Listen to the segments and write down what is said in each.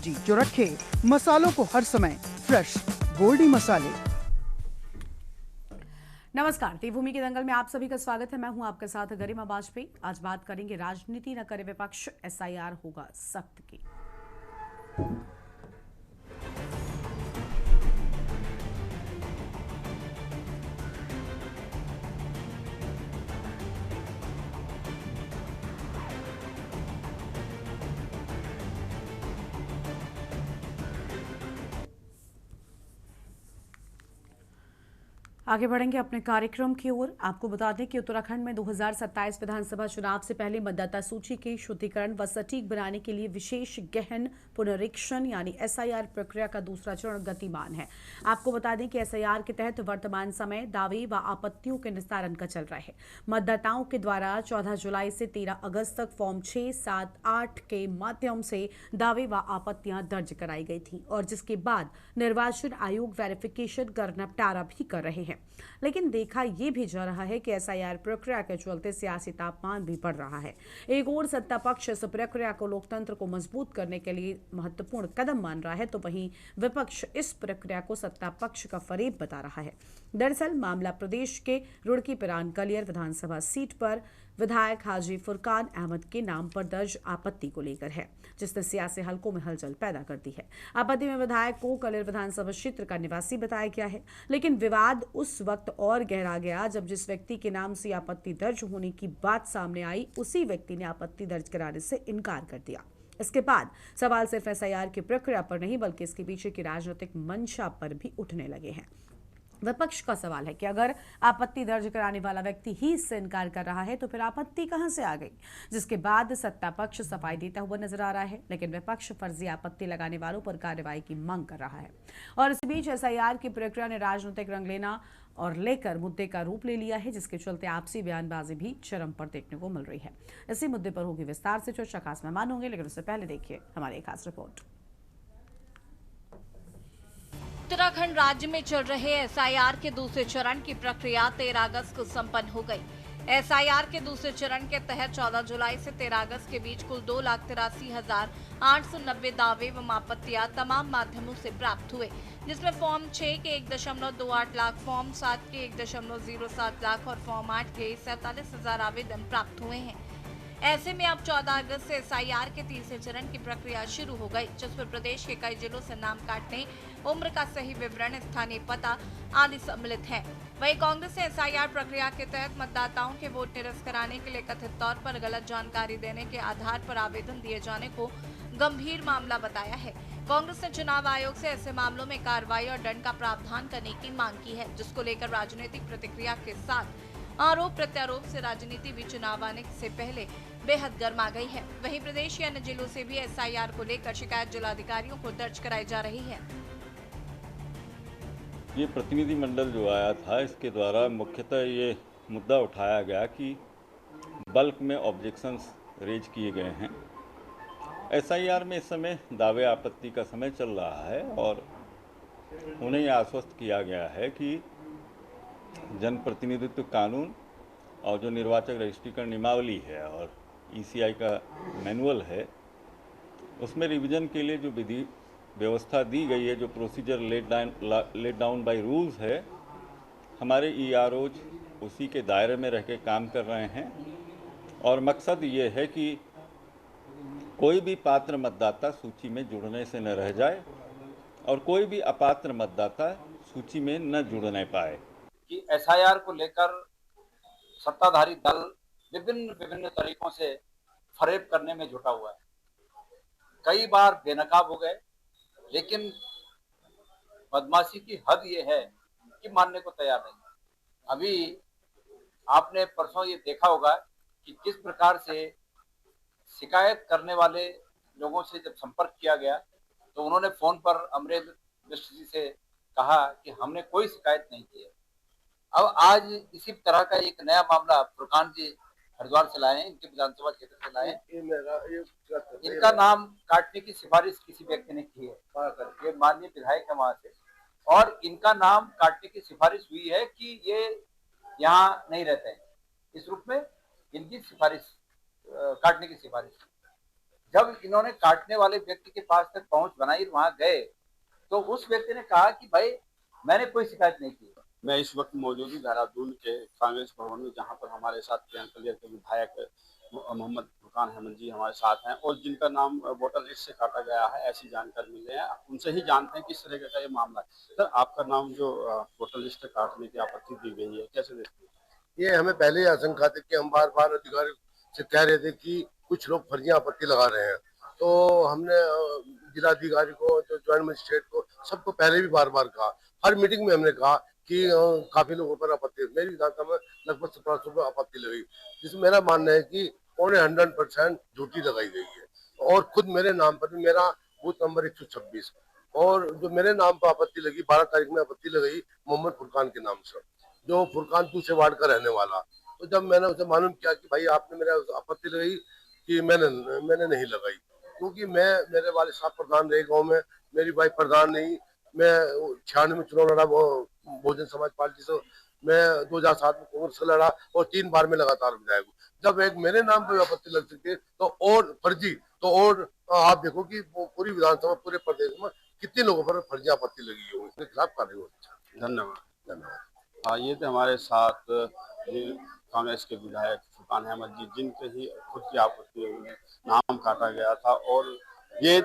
जी जो रखे मसालों को हर समय फ्रेश गोल्डी मसाले। नमस्कार, देवभूमि के दंगल में आप सभी का स्वागत है। मैं हूं आपके साथ गरिमा वाजपेयी। आज बात करेंगे राजनीति न करे विपक्ष, एसआईआर होगा सख्त की। आगे बढ़ेंगे अपने कार्यक्रम की ओर। आपको बता दें कि उत्तराखंड में 2027 विधानसभा चुनाव से पहले मतदाता सूची के शुद्धिकरण व सटीक बनाने के लिए विशेष गहन पुनरीक्षण यानी एसआईआर प्रक्रिया का दूसरा चरण गतिमान है। आपको बता दें कि एसआईआर के तहत वर्तमान समय दावे व आपत्तियों के निस्तारण का चल रहा है। मतदाताओं के द्वारा 14 जुलाई से 13 अगस्त तक फॉर्म 6, 7, 8 के माध्यम से दावे व आपत्तियां दर्ज कराई गई थी और जिसके बाद निर्वाचन आयोग वेरिफिकेशन कर निपटारा भी कर रहे हैं। लेकिन देखा यह भी जा रहा है कि एसआईआर प्रक्रिया के चलते सियासी तापमान भी बढ़ रहा है। एक और सत्ता पक्ष इस प्रक्रिया को लोकतंत्र को मजबूत करने के लिए महत्वपूर्ण कदम मान रहा है, तो वहीं विपक्ष इस प्रक्रिया को सत्ता पक्ष का फरेब बता रहा है। दरअसल मामला प्रदेश के रुड़की पिरान कलियर विधानसभा सीट पर विधायक हाजी फुरकान अहमद के नाम पर दर्ज आपत्ति को लेकर है, जिसने सियासी हलकों में हलचल पैदा कर दी है। आपत्ति में विधायक को कलियर विधानसभा क्षेत्र का निवासी बताया गया है, लेकिन विवाद उस वक्त और गहरा गया जब जिस व्यक्ति के नाम से आपत्ति दर्ज होने की बात सामने आई, उसी व्यक्ति ने आपत्ति दर्ज कराने से इनकार कर दिया। इसके बाद सवाल सिर्फ एसआईआर की प्रक्रिया पर नहीं बल्कि इसके पीछे की राजनीतिक मंशा पर भी उठने लगे हैं। विपक्ष का सवाल है कि अगर आपत्ति दर्ज कराने वाला व्यक्ति ही इससे इनकार कर रहा है तो फिर आपत्ति कहां से आ गई, जिसके बाद सत्ता पक्ष सफाई देता हुआ नजर आ रहा है, लेकिन विपक्ष फर्जी आपत्ति लगाने वालों पर कार्रवाई की मांग कर रहा है। और इस बीच एसआईआर की प्रक्रिया ने राजनीतिक रंग लेना और लेकर मुद्दे का रूप ले लिया है, जिसके चलते आपसी बयानबाजी भी चरम पर देखने को मिल रही है। इसी मुद्दे पर होगी विस्तार से चर्चा, खास मेहमान होंगे, लेकिन उससे पहले देखिए हमारी एक खास रिपोर्ट। उत्तराखंड राज्य में चल रहे एसआईआर के दूसरे चरण की प्रक्रिया 13 अगस्त को संपन्न हो गई। एसआईआर के दूसरे चरण के तहत 14 जुलाई से 13 अगस्त के बीच कुल 2,83,890 दावे व आपत्तियां तमाम माध्यमों से प्राप्त हुए, जिसमें फॉर्म 6 के 1.28 लाख, फॉर्म 7 के 1.07 लाख और फॉर्म 8 के 47,000 आवेदन प्राप्त हुए हैं। ऐसे में अब 14 अगस्त से एसआईआर के तीसरे चरण की प्रक्रिया शुरू हो गई, जिसमें प्रदेश के कई जिलों से नाम काटने, उम्र का सही विवरण, स्थानीय पता आदि सम्मिलित है। वहीं कांग्रेस ने एसआईआर प्रक्रिया के तहत मतदाताओं के वोट निरस्त कराने के लिए कथित तौर पर गलत जानकारी देने के आधार पर आवेदन दिए जाने को गंभीर मामला बताया है। कांग्रेस ने चुनाव आयोग से ऐसे मामलों में कार्रवाई और दंड का प्रावधान करने की मांग की है, जिसको लेकर राजनीतिक प्रतिक्रिया के साथ आरोप प्रत्यारोप से राजनीति भी चुनाव आने से पहले बेहद गर्मा गई है। वहीं प्रदेश के अन्य जिलों से भी एसआईआर को लेकर शिकायत जिलाधिकारियों को दर्ज कराई जा रही है। ये प्रतिनिधि मंडल जो आया था, इसके द्वारा मुख्यतः ये मुद्दा उठाया गया कि बल्क में ऑब्जेक्शंस रेज किए गए हैं। एसआईआर में इस समय दावे आपत्ति का समय चल रहा है और उन्हें यह आश्वस्त किया गया है कि जनप्रतिनिधित्व कानून और जो निर्वाचक रजिस्ट्रीकरण नियमावली है और ईसीआई का मैनुअल है, उसमें रिवीजन के लिए जो विधि व्यवस्था दी गई है, जो procedure laid down by rules है, हमारे ईआरओज उसी के दायरे में रह के काम कर रहे हैं। और मकसद ये है कि कोई भी पात्र मतदाता सूची में जुड़ने से न रह जाए और कोई भी अपात्र मतदाता सूची में न जुड़ने पाए। कि एसआईआर को लेकर सत्ताधारी दल विभिन्न तरीकों से फरेब करने में जुटा हुआ है। कई बार बेनकाब हो गए, लेकिन बदमाशी की हद ये है कि मानने को तैयार नहीं। अभी आपने परसों ये देखा होगा कि किस प्रकार से शिकायत करने वाले लोगों से जब संपर्क किया गया तो उन्होंने फोन पर अमरेंद्र मिश्र जी से कहा कि हमने कोई शिकायत नहीं की है। अब आज इसी तरह का एक नया मामला फुरकान जी हरिद्वार से लाए हैं, इनके विधानसभा क्षेत्र से लाए हैं। इनका नाम काटने की सिफारिश किसी व्यक्ति ने की है, ये माननीय विधायक है वहां से, और इनका नाम काटने की सिफारिश हुई है कि ये यहाँ नहीं रहते हैं। इस रूप में इनकी सिफारिश काटने की सिफारिश। जब इन्होंने काटने वाले व्यक्ति के पास तक पहुंच बनाई, वहां गए, तो उस व्यक्ति ने कहा कि भाई मैंने कोई शिकायत नहीं की। मैं इस वक्त मौजूद हूँ देहरादून के कांग्रेस भवन में, जहाँ पर हमारे साथ प्रियंका के विधायक मोहम्मद फुरकान अहमद जी हमारे साथ हैं और जिनका नाम वोटर लिस्ट से काटा गया है, ऐसी जानकारी मिल रही है। उनसे ही जानते हैं किस तरह का ये मामला है। सर, आपका नाम जो वोटर लिस्ट से काटने की आपत्ति दी गई है, कैसे देखते हैं? ये हमें पहले ही आशंका थी कि हम बार बार अधिकारी से कह रहे थे कि कुछ लोग फर्जी आपत्ति लगा रहे हैं, तो हमने जिलाधिकारी को, जो ज्वाइंट मजिस्ट्रेट को, सबको पहले भी बार बार कहा। हर मीटिंग में हमने कहा कि काफी लोगों पर आपत्ति, मेरी विधानसभा में लगभग 1700 पर आपत्ति लगी, जिसमें मेरा मानना है कि 100% झूठी लगाई गई है। और खुद मेरे नाम पर भी, मेरा बूथ नंबर 126, और जो मेरे नाम पर आपत्ति लगी 12 तारीख में आपत्ति लगाई मोहम्मद फुरकान के नाम से, जो फुरकान दूसरे वार्ड का रहने वाला। तो जब मैंने उसे मालूम किया कि भाई आपने मेरे आपत्ति लगाई, कि मैंने नहीं लगाई, क्योंकि मेरे वाले साहब प्रधान रहे गांव में, मेरी वाइफ प्रधान नहीं। मैं 96 में चुनाव लड़ा बहुजन समाज पार्टी से, मैं 2007 में कांग्रेस से लड़ा और 3 बार में लगातार विधायक हूँ। जब एक मेरे नाम पर आपत्ति लग सकती है तो और फर्जी, तो और आप देखो कि पूरी विधानसभा, पूरे प्रदेश में कितने लोगों पर फर्जी आपत्ति लगी है, उसके खिलाफ कार्रवाई होनी चाहिए। धन्यवाद। ये थे हमारे साथ कांग्रेस के विधायक फुरकान अहमद जी, जिनके ही खुद की आपत्ति नाम काटा गया था। और ये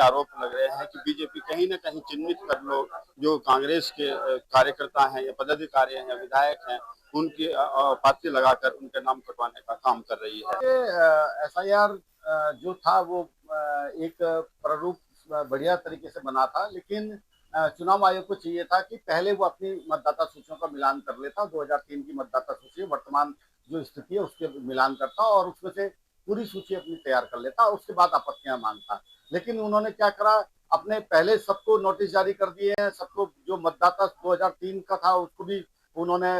आरोप लग रहे हैं कि बीजेपी कहीं न कहीं चिन्हित कर लो जो कांग्रेस के कार्यकर्ता हैं या पदाधिकारी हैं या विधायक हैं, उनकी पार्टी लगाकर उनके नाम कटवाने का काम कर रही है। SIR जो था वो एक प्रारूप बढ़िया तरीके से बना था, लेकिन चुनाव आयोग को चाहिए था कि पहले वो अपनी मतदाता सूचियों का मिलान कर लेता, 2003 की मतदाता सूची वर्तमान जो स्थिति है उसके मिलान करता और उसमें से पूरी सूची अपनी तैयार कर लेता, उसके बाद आपत्तियां मांगता। लेकिन उन्होंने क्या करा, अपने पहले सबको नोटिस जारी कर दिए हैं, सबको जो मतदाता 2003 का था उसको भी उन्होंने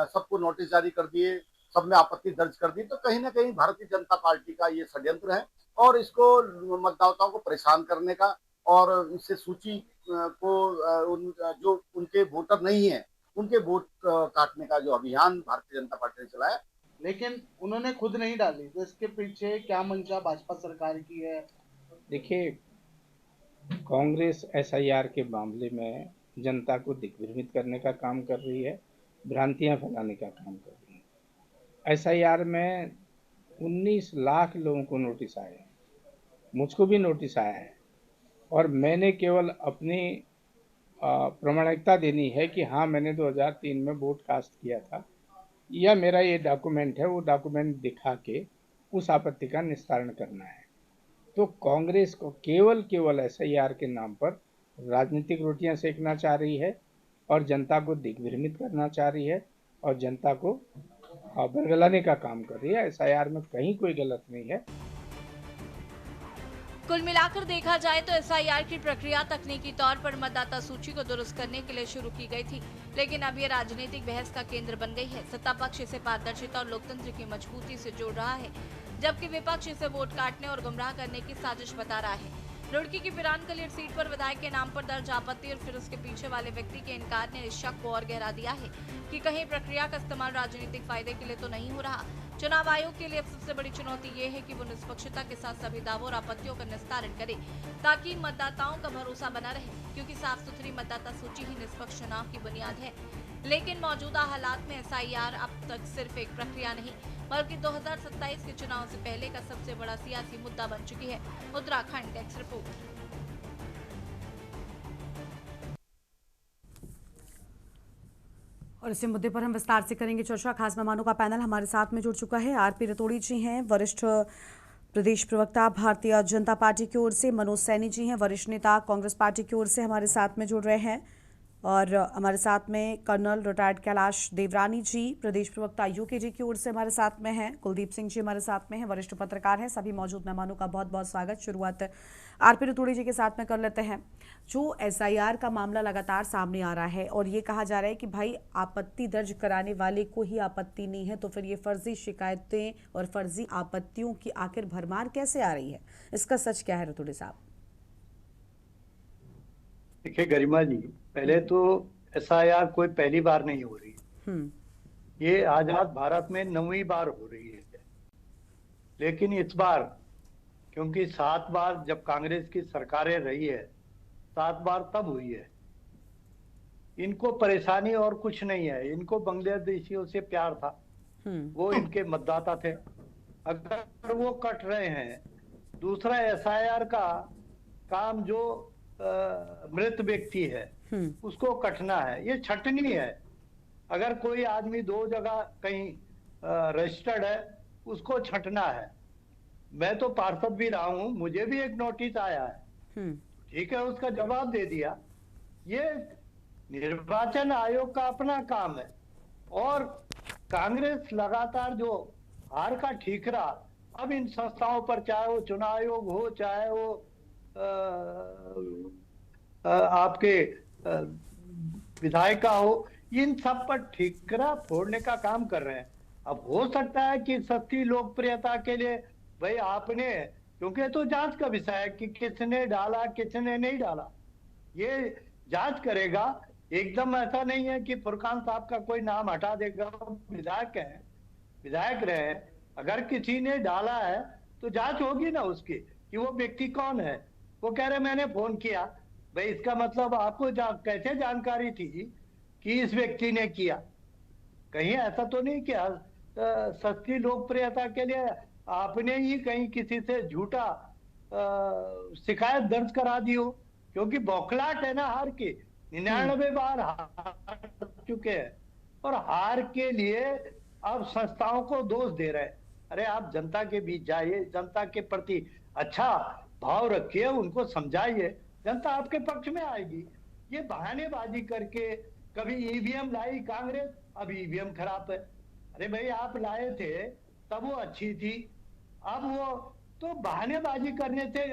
सबको नोटिस जारी कर दिए, सब में आपत्ति दर्ज कर दी। तो कहीं ना कहीं भारतीय जनता पार्टी का ये षड्यंत्र है और इसको मतदाताओं को परेशान करने का और इससे सूची को जो उनके वोटर नहीं है उनके वोट काटने का जो अभियान भारतीय जनता पार्टी ने चलाया, लेकिन उन्होंने खुद नहीं डाली। तो इसके पीछे क्या मंशा भाजपा सरकार की है? देखिए, कांग्रेस SIR के मामले में जनता को दिग्भ्रमित करने का काम कर रही है, भ्रांतियां फैलाने का काम कर रही है। SIR में 19 लाख लोगों को नोटिस आए, मुझको भी नोटिस आया है, और मैंने केवल अपनी प्रामाणिकता देनी है कि हाँ मैंने 2003 में वोट कास्ट किया था, या मेरा ये डॉक्यूमेंट है, वो डॉक्यूमेंट दिखा के उस आपत्ति का निस्तारण करना है। तो कांग्रेस को केवल SIR के नाम पर राजनीतिक रोटियां सेकना चाह रही है और जनता को दिग्भ्रमित करना चाह रही है और जनता को बरगलाने का काम कर रही है। SIR में कहीं कोई गलत नहीं है। कुल मिलाकर देखा जाए तो SIR की प्रक्रिया तकनीकी तौर पर मतदाता सूची को दुरुस्त करने के लिए शुरू की गई थी, लेकिन अब ये राजनीतिक बहस का केंद्र बन गई है। सत्ता पक्ष इसे पारदर्शिता और लोकतंत्र की मजबूती से जोड़ रहा है, जबकि विपक्ष इसे वोट काटने और गुमराह करने की साजिश बता रहा है। रुड़की की पिरान कलियर सीट पर विधायक के नाम पर दर्ज आपत्ति और फिर उसके पीछे वाले व्यक्ति के इनकार ने इस शक को और गहरा दिया है कि कहीं प्रक्रिया का इस्तेमाल राजनीतिक फायदे के लिए तो नहीं हो रहा। चुनाव आयोग के लिए अब सबसे बड़ी चुनौती ये है कि वो निष्पक्षता के साथ सभी दावों और आपत्तियों का निस्तारण करे, ताकि मतदाताओं का भरोसा बना रहे, क्योंकि साफ सुथरी मतदाता सूची ही निष्पक्ष चुनाव की बुनियाद है। लेकिन मौजूदा हालात में SIR अब तक सिर्फ एक प्रक्रिया नहीं बल्कि 2027 के चुनाव से पहले का सबसे बड़ा सियासी मुद्दा बन चुकी है। Uttarakhand desk report. और इसी मुद्दे पर हम विस्तार से करेंगे चर्चा। खास मेहमानों का पैनल हमारे साथ में जुड़ चुका है। RP रतोड़ी जी हैं, वरिष्ठ प्रदेश प्रवक्ता भारतीय जनता पार्टी की ओर से। मनोज सैनी जी हैं, वरिष्ठ नेता कांग्रेस पार्टी की ओर से हमारे साथ में जुड़ रहे हैं। और हमारे साथ में कर्नल रिटायर्ड कैलाश देवरानी जी, प्रदेश प्रवक्ता UKG की ओर से हमारे साथ में हैं। कुलदीप सिंह जी हमारे साथ में हैं, वरिष्ठ पत्रकार हैं। सभी मौजूद मेहमानों का बहुत बहुत स्वागत। शुरुआत RP रतोड़ी जी के साथ में कर लेते हैं। जो SIR का मामला लगातार सामने आ रहा है और ये कहा जा रहा है कि भाई आपत्ति दर्ज कराने वाले को ही आपत्ति नहीं है, तो फिर ये फर्जी शिकायतें और फर्जी आपत्तियों की आखिर भरमार कैसे आ रही है? इसका सच क्या है रतोड़ी साहब? देखिए गरिमा जी, पहले तो SIR कोई पहली बार नहीं हो रही है। ये आजाद भारत में 9वीं बार हो रही है। लेकिन इस बार क्योंकि 7 बार जब कांग्रेस की सरकारें रही है, 7 बार तब हुई है। इनको परेशानी और कुछ नहीं है, इनको बांग्लादेशियों से प्यार था, वो इनके मतदाता थे। अगर वो कट रहे हैं, दूसरा एसआईआर का काम जो मृत व्यक्ति है उसको कटना है, ये छटनी है। अगर कोई आदमी 2 जगह कहीं रजिस्टर्ड है, उसको छटना है। मैं तो पार्षद भी रहा हूं, मुझे भी एक नोटिस आया है, ठीक है, उसका जवाब दे दिया। ये निर्वाचन आयोग का अपना काम है। और कांग्रेस लगातार जो हार का ठीकरा अब इन संस्थाओं पर, चाहे वो चुनाव आयोग हो, चाहे वो आपके विधायिका हो, इन सब पर ठीकरा फोड़ने का काम कर रहे हैं। अब हो सकता है कि सस्ती लोकप्रियता के लिए भाई आपने, क्योंकि तो जांच का विषय है कि किसने डाला किसने नहीं डाला, ये जांच करेगा। एकदम ऐसा नहीं है कि फुरकान साहब का कोई नाम हटा देगा, विधायक रहे। अगर किसी ने डाला है तो जांच होगी ना उसकी कि वो व्यक्ति कौन है। वो कह रहे मैंने फोन किया, भाई इसका मतलब आपको कैसे जानकारी थी कि इस व्यक्ति ने किया? कहीं ऐसा तो नहीं किया सस्ती लोकप्रियता के लिए आपने ही कहीं किसी से झूठा शिकायत दर्ज करा दी हो? क्योंकि बौखलाहट है ना हार की, 99 बार हार चुके हैं और हार के लिए अब संस्थाओं को दोष दे रहे हैं। अरे आप जनता के बीच जाइए, जनता के प्रति अच्छा भाव रखिए, उनको समझाइए, जनता आपके पक्ष में आएगी। ये बहानेबाजी करके कभी ईवीएम लाई कांग्रेस, अब ईवीएम खराब है। अरे भाई आप लाए थे तब वो अच्छी थी, अब वो तो बहानेबाजी करने से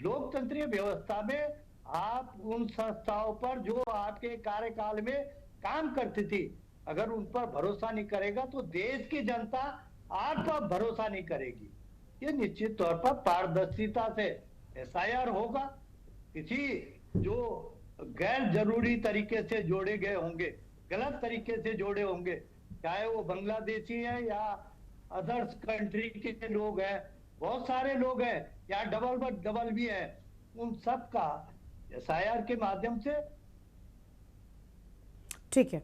लोकतंत्रीय व्यवस्था में आप उन संस्थाओं पर जो आपके कार्यकाल में काम करती थी, अगर उन पर भरोसा नहीं करेगा तो देश की जनता आप पर भरोसा नहीं करेगी। ये निश्चित तौर पर पारदर्शिता से एसआईआर होगा। किसी जो गैर जरूरी तरीके से जोड़े गए होंगे, गलत तरीके से जोड़े होंगे, चाहे वो बांग्लादेशी है या अदर्स कंट्री के लोग हैं, बहुत सारे लोग हैं या डबल भी हैं, उन सब का एसआईआर के माध्यम से। ठीक है,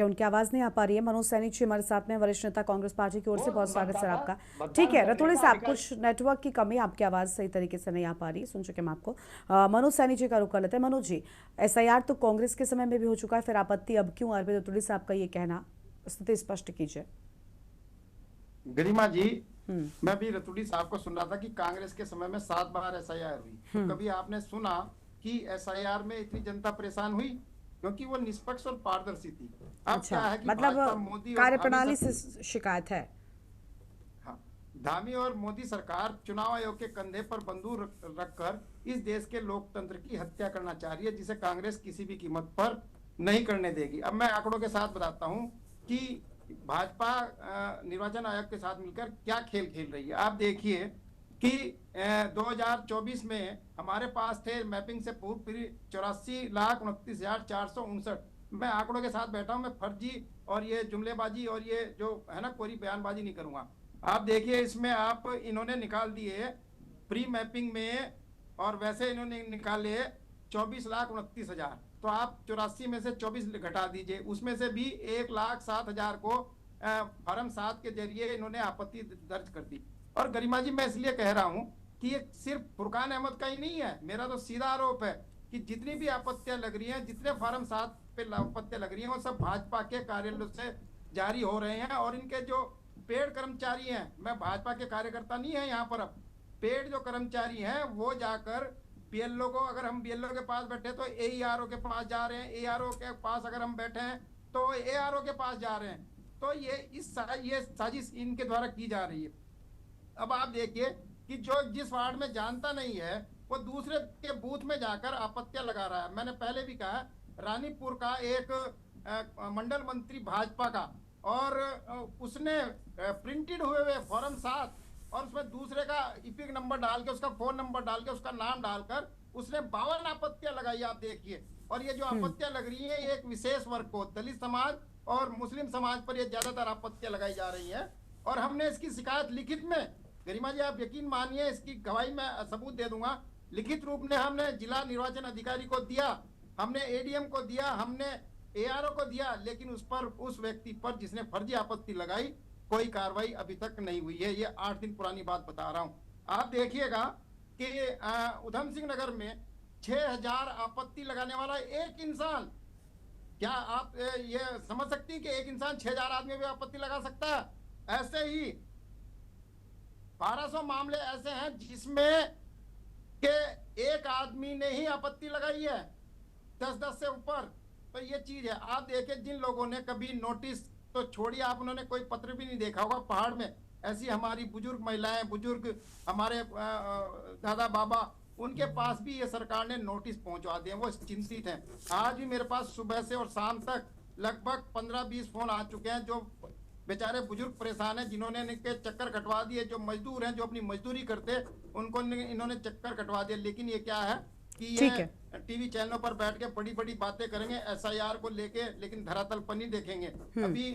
उनकी आवाज नहीं आ पा रही है। मनोज सैनी जी हमारे साथ में, वरिष्ठ नेता कांग्रेस पार्टी की ओर से, बहुत स्वागत सर आपका। ठीक है रतोड़ी साहब, कुछ नेटवर्क की कमी, आपकी आवाज सही तरीके से नहीं आ पा रही, सुन चुके हम आपको। मनोज सैनी जी का रुख कर लेते हैं। मनोज जी, एसआईआर तो कांग्रेस के समय में भी हो चुका है, फिर आपत्ति अब क्यों? अरविंद रतोड़ी साहब का ये कहना, स्थिति स्पष्ट कीजिए। गरिमा जी, मैं भी रतोड़ी साहब को सुन रहा था कि कांग्रेस के समय में 7 बार एसआईआर हुई, तो कभी आपने सुना कि एसआईआर में इतनी जनता परेशान हुई? क्योंकि वो निष्पक्ष और पारदर्शी थी। अब क्या है कि मतलब मोदी कार्यप्रणाली से शिकायत है। हाँ, धामी और मोदी सरकार चुनाव आयोग के कंधे पर बंदूक रखकर इस देश के लोकतंत्र की हत्या करना चाह रही है, जिसे कांग्रेस किसी भी कीमत पर नहीं करने देगी। अब मैं आंकड़ों के साथ बताता हूँ कि भाजपा निर्वाचन आयोग के साथ मिलकर क्या खेल खेल रही है। आप देखिए कि 2024 में हमारे पास थे मैपिंग से पूर्व 84,29,459। मैं आंकड़ों के साथ बैठा हूं, मैं फर्जी और ये जुमलेबाजी और ये जो है ना कोई बयानबाजी नहीं करूंगा। आप देखिए इसमें आप इन्होंने निकाल दिए प्री मैपिंग में, और वैसे इन्होंने निकाले 24,29,000। तो आप 84 में से 24 घटा दीजिए, उसमें से भी 1,07,000 को फॉर्म 7 के जरिए इन्होंने आपत्ति दर्ज कर दी। और गरिमा जी, मैं इसलिए कह रहा हूं कि ये सिर्फ फुरकान अहमद का ही नहीं है, मेरा तो सीधा आरोप है कि जितनी भी आपत्तियां लग रही हैं, जितने फॉर्म 7 पे आपत्तियां लग रही हैं, वो सब भाजपा के कार्यालयों से जारी हो रहे हैं। और इनके जो पेड कर्मचारी हैं, मैं भाजपा के कार्यकर्ता नहीं है यहाँ पर, अब पेड जो कर्मचारी हैं वो जाकर बीएलओ को, अगर हम बीएलओ के पास बैठे तो एईआरओ के पास जा रहे हैं, एआरओ के पास अगर हम बैठे हैं तो एआरओ के पास जा रहे हैं। तो ये साजिश इनके द्वारा की जा रही है। अब आप देखिए कि जो जिस वार्ड में जानता नहीं है वो दूसरे के बूथ में जाकर आपत्तियां लगा रहा है। मैंने पहले भी कहा, रानीपुर का एक मंडल मंत्री भाजपा का, और उसने प्रिंटेड हुए फॉर्म 7 और उसमें दूसरे का इपिक नंबर डाल के, उसका फोन नंबर डाल के, उसका नाम डालकर उसने 52 आपत्तियां लगाई। आप देखिए, और ये जो आपत्तियां लग रही है, एक विशेष वर्ग को, दलित समाज और मुस्लिम समाज पर ये ज्यादातर आपत्तियां लगाई जा रही है। और हमने इसकी शिकायत लिखित में गरिमा जी आप यकीन मानिए, इसकी गवाही मैं सबूत दे दूंगा। लिखित रूप में हमने जिला निर्वाचन अधिकारी को दिया, हमने एडीएम को दिया, हमने एआरओ को दिया, लेकिन उस व्यक्ति पर जिसने फर्जी आपत्ति लगाई कोई कार्रवाई अभी तक नहीं हुई है। ये 8 दिन पुरानी बात बता रहा हूं। आप देखिएगा कि उधम सिंह नगर में 6000 आपत्ति लगाने वाला एक इंसान, क्या आप ये समझ सकती हैं कि एक इंसान 6000 आदमी भी आपत्ति लगा सकता है? ऐसे ही 1200 मामले ऐसे हैं जिसमें के एक आदमी ने ही आपत्ति लगाई है, 10-10 से ऊपर। तो ये चीज है। आप देखिए, जिन लोगों ने कभी नोटिस तो छोड़िए, आप उन्होंने कोई पत्र भी नहीं देखा होगा पहाड़ में, ऐसी हमारी बुजुर्ग महिलाएं, बुजुर्ग हमारे दादा बाबा, उनके पास भी ये सरकार ने नोटिस पहुंचवा दिए, वो चिंतित हैं। आज भी मेरे पास सुबह से और शाम तक लगभग 15-20 फोन आ चुके हैं, जो बेचारे बुजुर्ग परेशान हैं, जिन्होंने इनके चक्कर कटवा दिए। जो मजदूर हैं, जो अपनी मजदूरी करते, उनको इन्होंने चक्कर कटवा दिया। लेकिन ये क्या है कि ये टीवी चैनलों पर बैठ के बड़ी बड़ी बातें करेंगे एसआईआर को लेके, लेकिन धरातल पर नहीं देखेंगे। अभी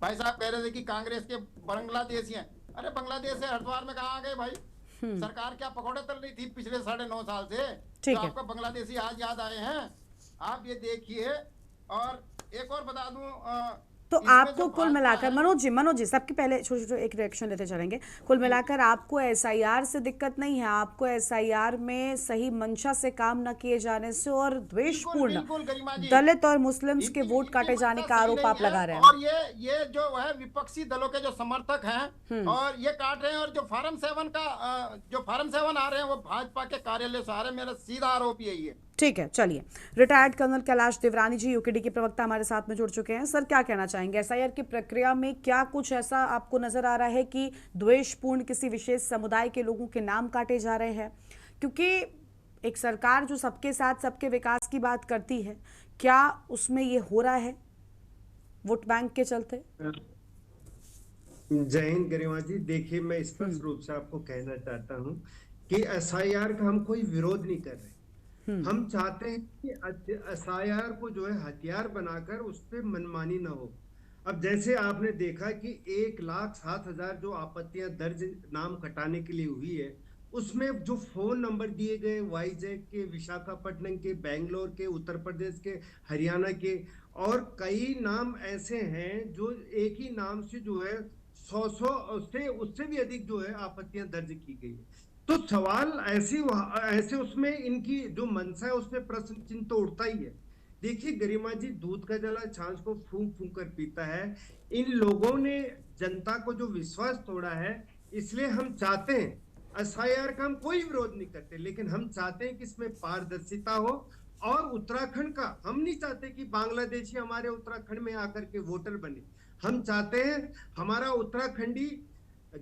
भाई साहब कह रहे थे कि कांग्रेस के बांग्लादेशी हैं। अरे बांग्लादेश से हरिद्वार में कहाँ आ गए भाई? सरकार क्या पकौड़े तल रही थी पिछले 9.5 साल से? तो आपको बांग्लादेशी आज याद आए हैं? आप ये देखिए। और एक और बता दूं, तो आपको कुल मिलाकर, मनोज जी सबके पहले छोटे एक रिएक्शन लेते चलेंगे। कुल मिलाकर आपको एसआईआर से दिक्कत नहीं है, आपको एसआईआर में सही मंशा से काम न किए जाने से और द्वेषपूर्ण दलित और मुस्लिम्स के वोट काटे जाने का आरोप आप लगा रहे हैं। और ये जो है विपक्षी दलों के जो समर्थक हैं और ये काट रहे हैं, और जो फार्म 7 आ रहे हैं वो भाजपा के कार्यालय से आ रहे हैं। मेरा सीधा आरोप यही है। ठीक है, चलिए। रिटायर्ड कर्नल कैलाश देवरानी जी यूकेडी के प्रवक्ता हमारे साथ में जुड़ चुके हैं। सर, क्या कहना चाहेंगे? एसआईआर की प्रक्रिया में क्या कुछ ऐसा आपको नजर आ रहा है कि द्वेषपूर्ण किसी विशेष समुदाय के लोगों के नाम काटे जा रहे हैं? क्योंकि एक सरकार जो सबके साथ सबके विकास की बात करती है, क्या उसमें ये हो रहा है वोट बैंक के चलते? जय हिंद गरिमा जी। देखिए, मैं स्पष्ट रूप से आपको कहना चाहता हूं कि एसआईआर का हम कोई विरोध नहीं कर रहे। हम चाहते हैं कि एसआईआर को जो है हथियार बनाकर उस पर मनमानी ना हो। अब जैसे आपने देखा कि 1,07,000 जो आपत्तियां दर्ज नाम कटाने के लिए हुई है, उसमें जो फोन नंबर दिए गए वाईजैग के, विशाखापट्टनम के, बेंगलोर के, उत्तर प्रदेश के, हरियाणा के, और कई नाम ऐसे हैं जो एक ही नाम से जो है 100 उससे भी अधिक जो है आपत्तियां दर्ज की गई है। तो सवाल ऐसे उसमें इनकी जो मंशा है उसमें प्रश्न चिन्ह तो उठता ही है। देखिए गरिमा जी, दूध का जला छाछ को फूंक फूंक कर पीता है। इन लोगों ने जनता को जो विश्वास तोड़ा है, इसलिए हम चाहते हैं, एसआईआर का हम कोई विरोध नहीं करते, लेकिन हम चाहते हैं कि इसमें पारदर्शिता हो। और उत्तराखंड का हम नहीं चाहते कि बांग्लादेशी हमारे उत्तराखंड में आकर के वोटर बने। हम चाहते हैं हमारा उत्तराखंडी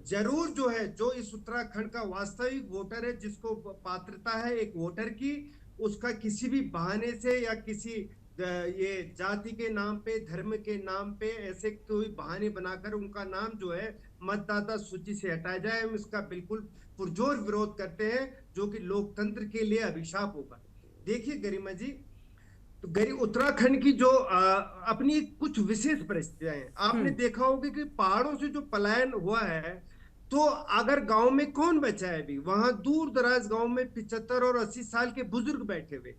जरूर जो है, जो इस उत्तराखंड का वास्तविक वोटर है, जिसको पात्रता है एक वोटर की, उसका किसी भी बहाने से या किसी ये जाति के नाम पे, धर्म के नाम पे ऐसे कोई बहाने बनाकर उनका नाम जो है मतदाता सूची से हटाया जाए। हम इसका बिल्कुल पुरजोर विरोध करते हैं, जो कि लोकतंत्र के लिए अभिशाप होगा। देखिए गरिमा जी, तो उत्तराखंड की जो अपनी कुछ विशेष परिस्थितियां हैं। आपने देखा होगा कि पहाड़ों से जो पलायन हुआ है, तो अगर गांव में कौन बचा है? अभी वहां दूर दराज गांव में 75 और 80 साल के बुजुर्ग बैठे हुए।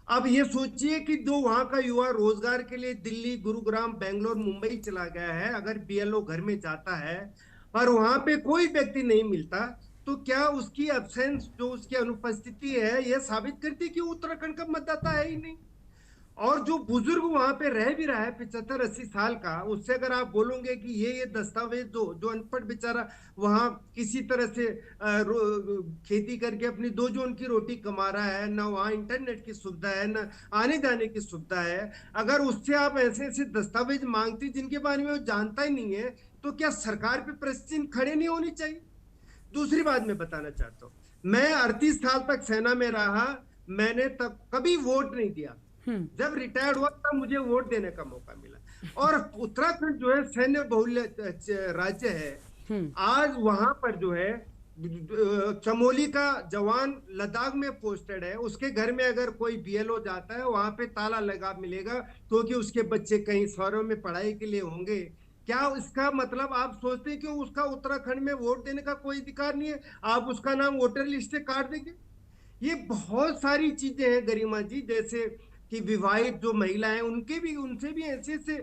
अब ये सोचिए कि जो वहां का युवा रोजगार के लिए दिल्ली, गुरुग्राम, बेंगलोर, मुंबई चला गया है, अगर बीएलओ घर में जाता है और वहां पे कोई व्यक्ति नहीं मिलता, तो क्या उसकी एब्सेंस, जो उसकी अनुपस्थिति है, यह साबित करती है कि उत्तराखंड का मतदाता है ही नहीं। और जो बुजुर्ग वहां पे रह भी रहा है 75-80 साल का, उससे अगर आप बोलोगे कि ये दस्तावेज जो अनपढ़ बेचारा वहां किसी तरह से खेती करके अपनी 2 जोन की रोटी कमा रहा है, ना वहां इंटरनेट की सुविधा है, ना आने जाने की सुविधा है, अगर उससे आप ऐसे ऐसे दस्तावेज मांगती जिनके बारे में वो जानता ही नहीं है, तो क्या सरकार पे प्रश्न चिन्ह खड़े नहीं होनी चाहिए? दूसरी बात मैं बताना चाहता हूँ, मैं 38 साल तक सेना में रहा, मैंने तब कभी वोट नहीं दिया। जब रिटायर्ड हुआ तब मुझे वोट देने का मौका मिला। और उत्तराखंड जो है सैन्य बहुल्य राज्य है। आज वहां पर जो है चमोली का जवान लद्दाख में पोस्टेड है, उसके घर में अगर कोई बीएलओ जाता है, वहां पे ताला लगा मिलेगा, क्योंकि उसके बच्चे कहीं शहरों में पढ़ाई के लिए होंगे। क्या इसका मतलब आप सोचते हैं कि उसका उत्तराखंड में वोट देने का कोई अधिकार नहीं है, आप उसका नाम वोटर लिस्ट से काट देंगे? ये बहुत सारी चीजें हैं गरिमा जी, जैसे कि विवाहित जो महिलाएं हैं उनसे भी ऐसे ऐसे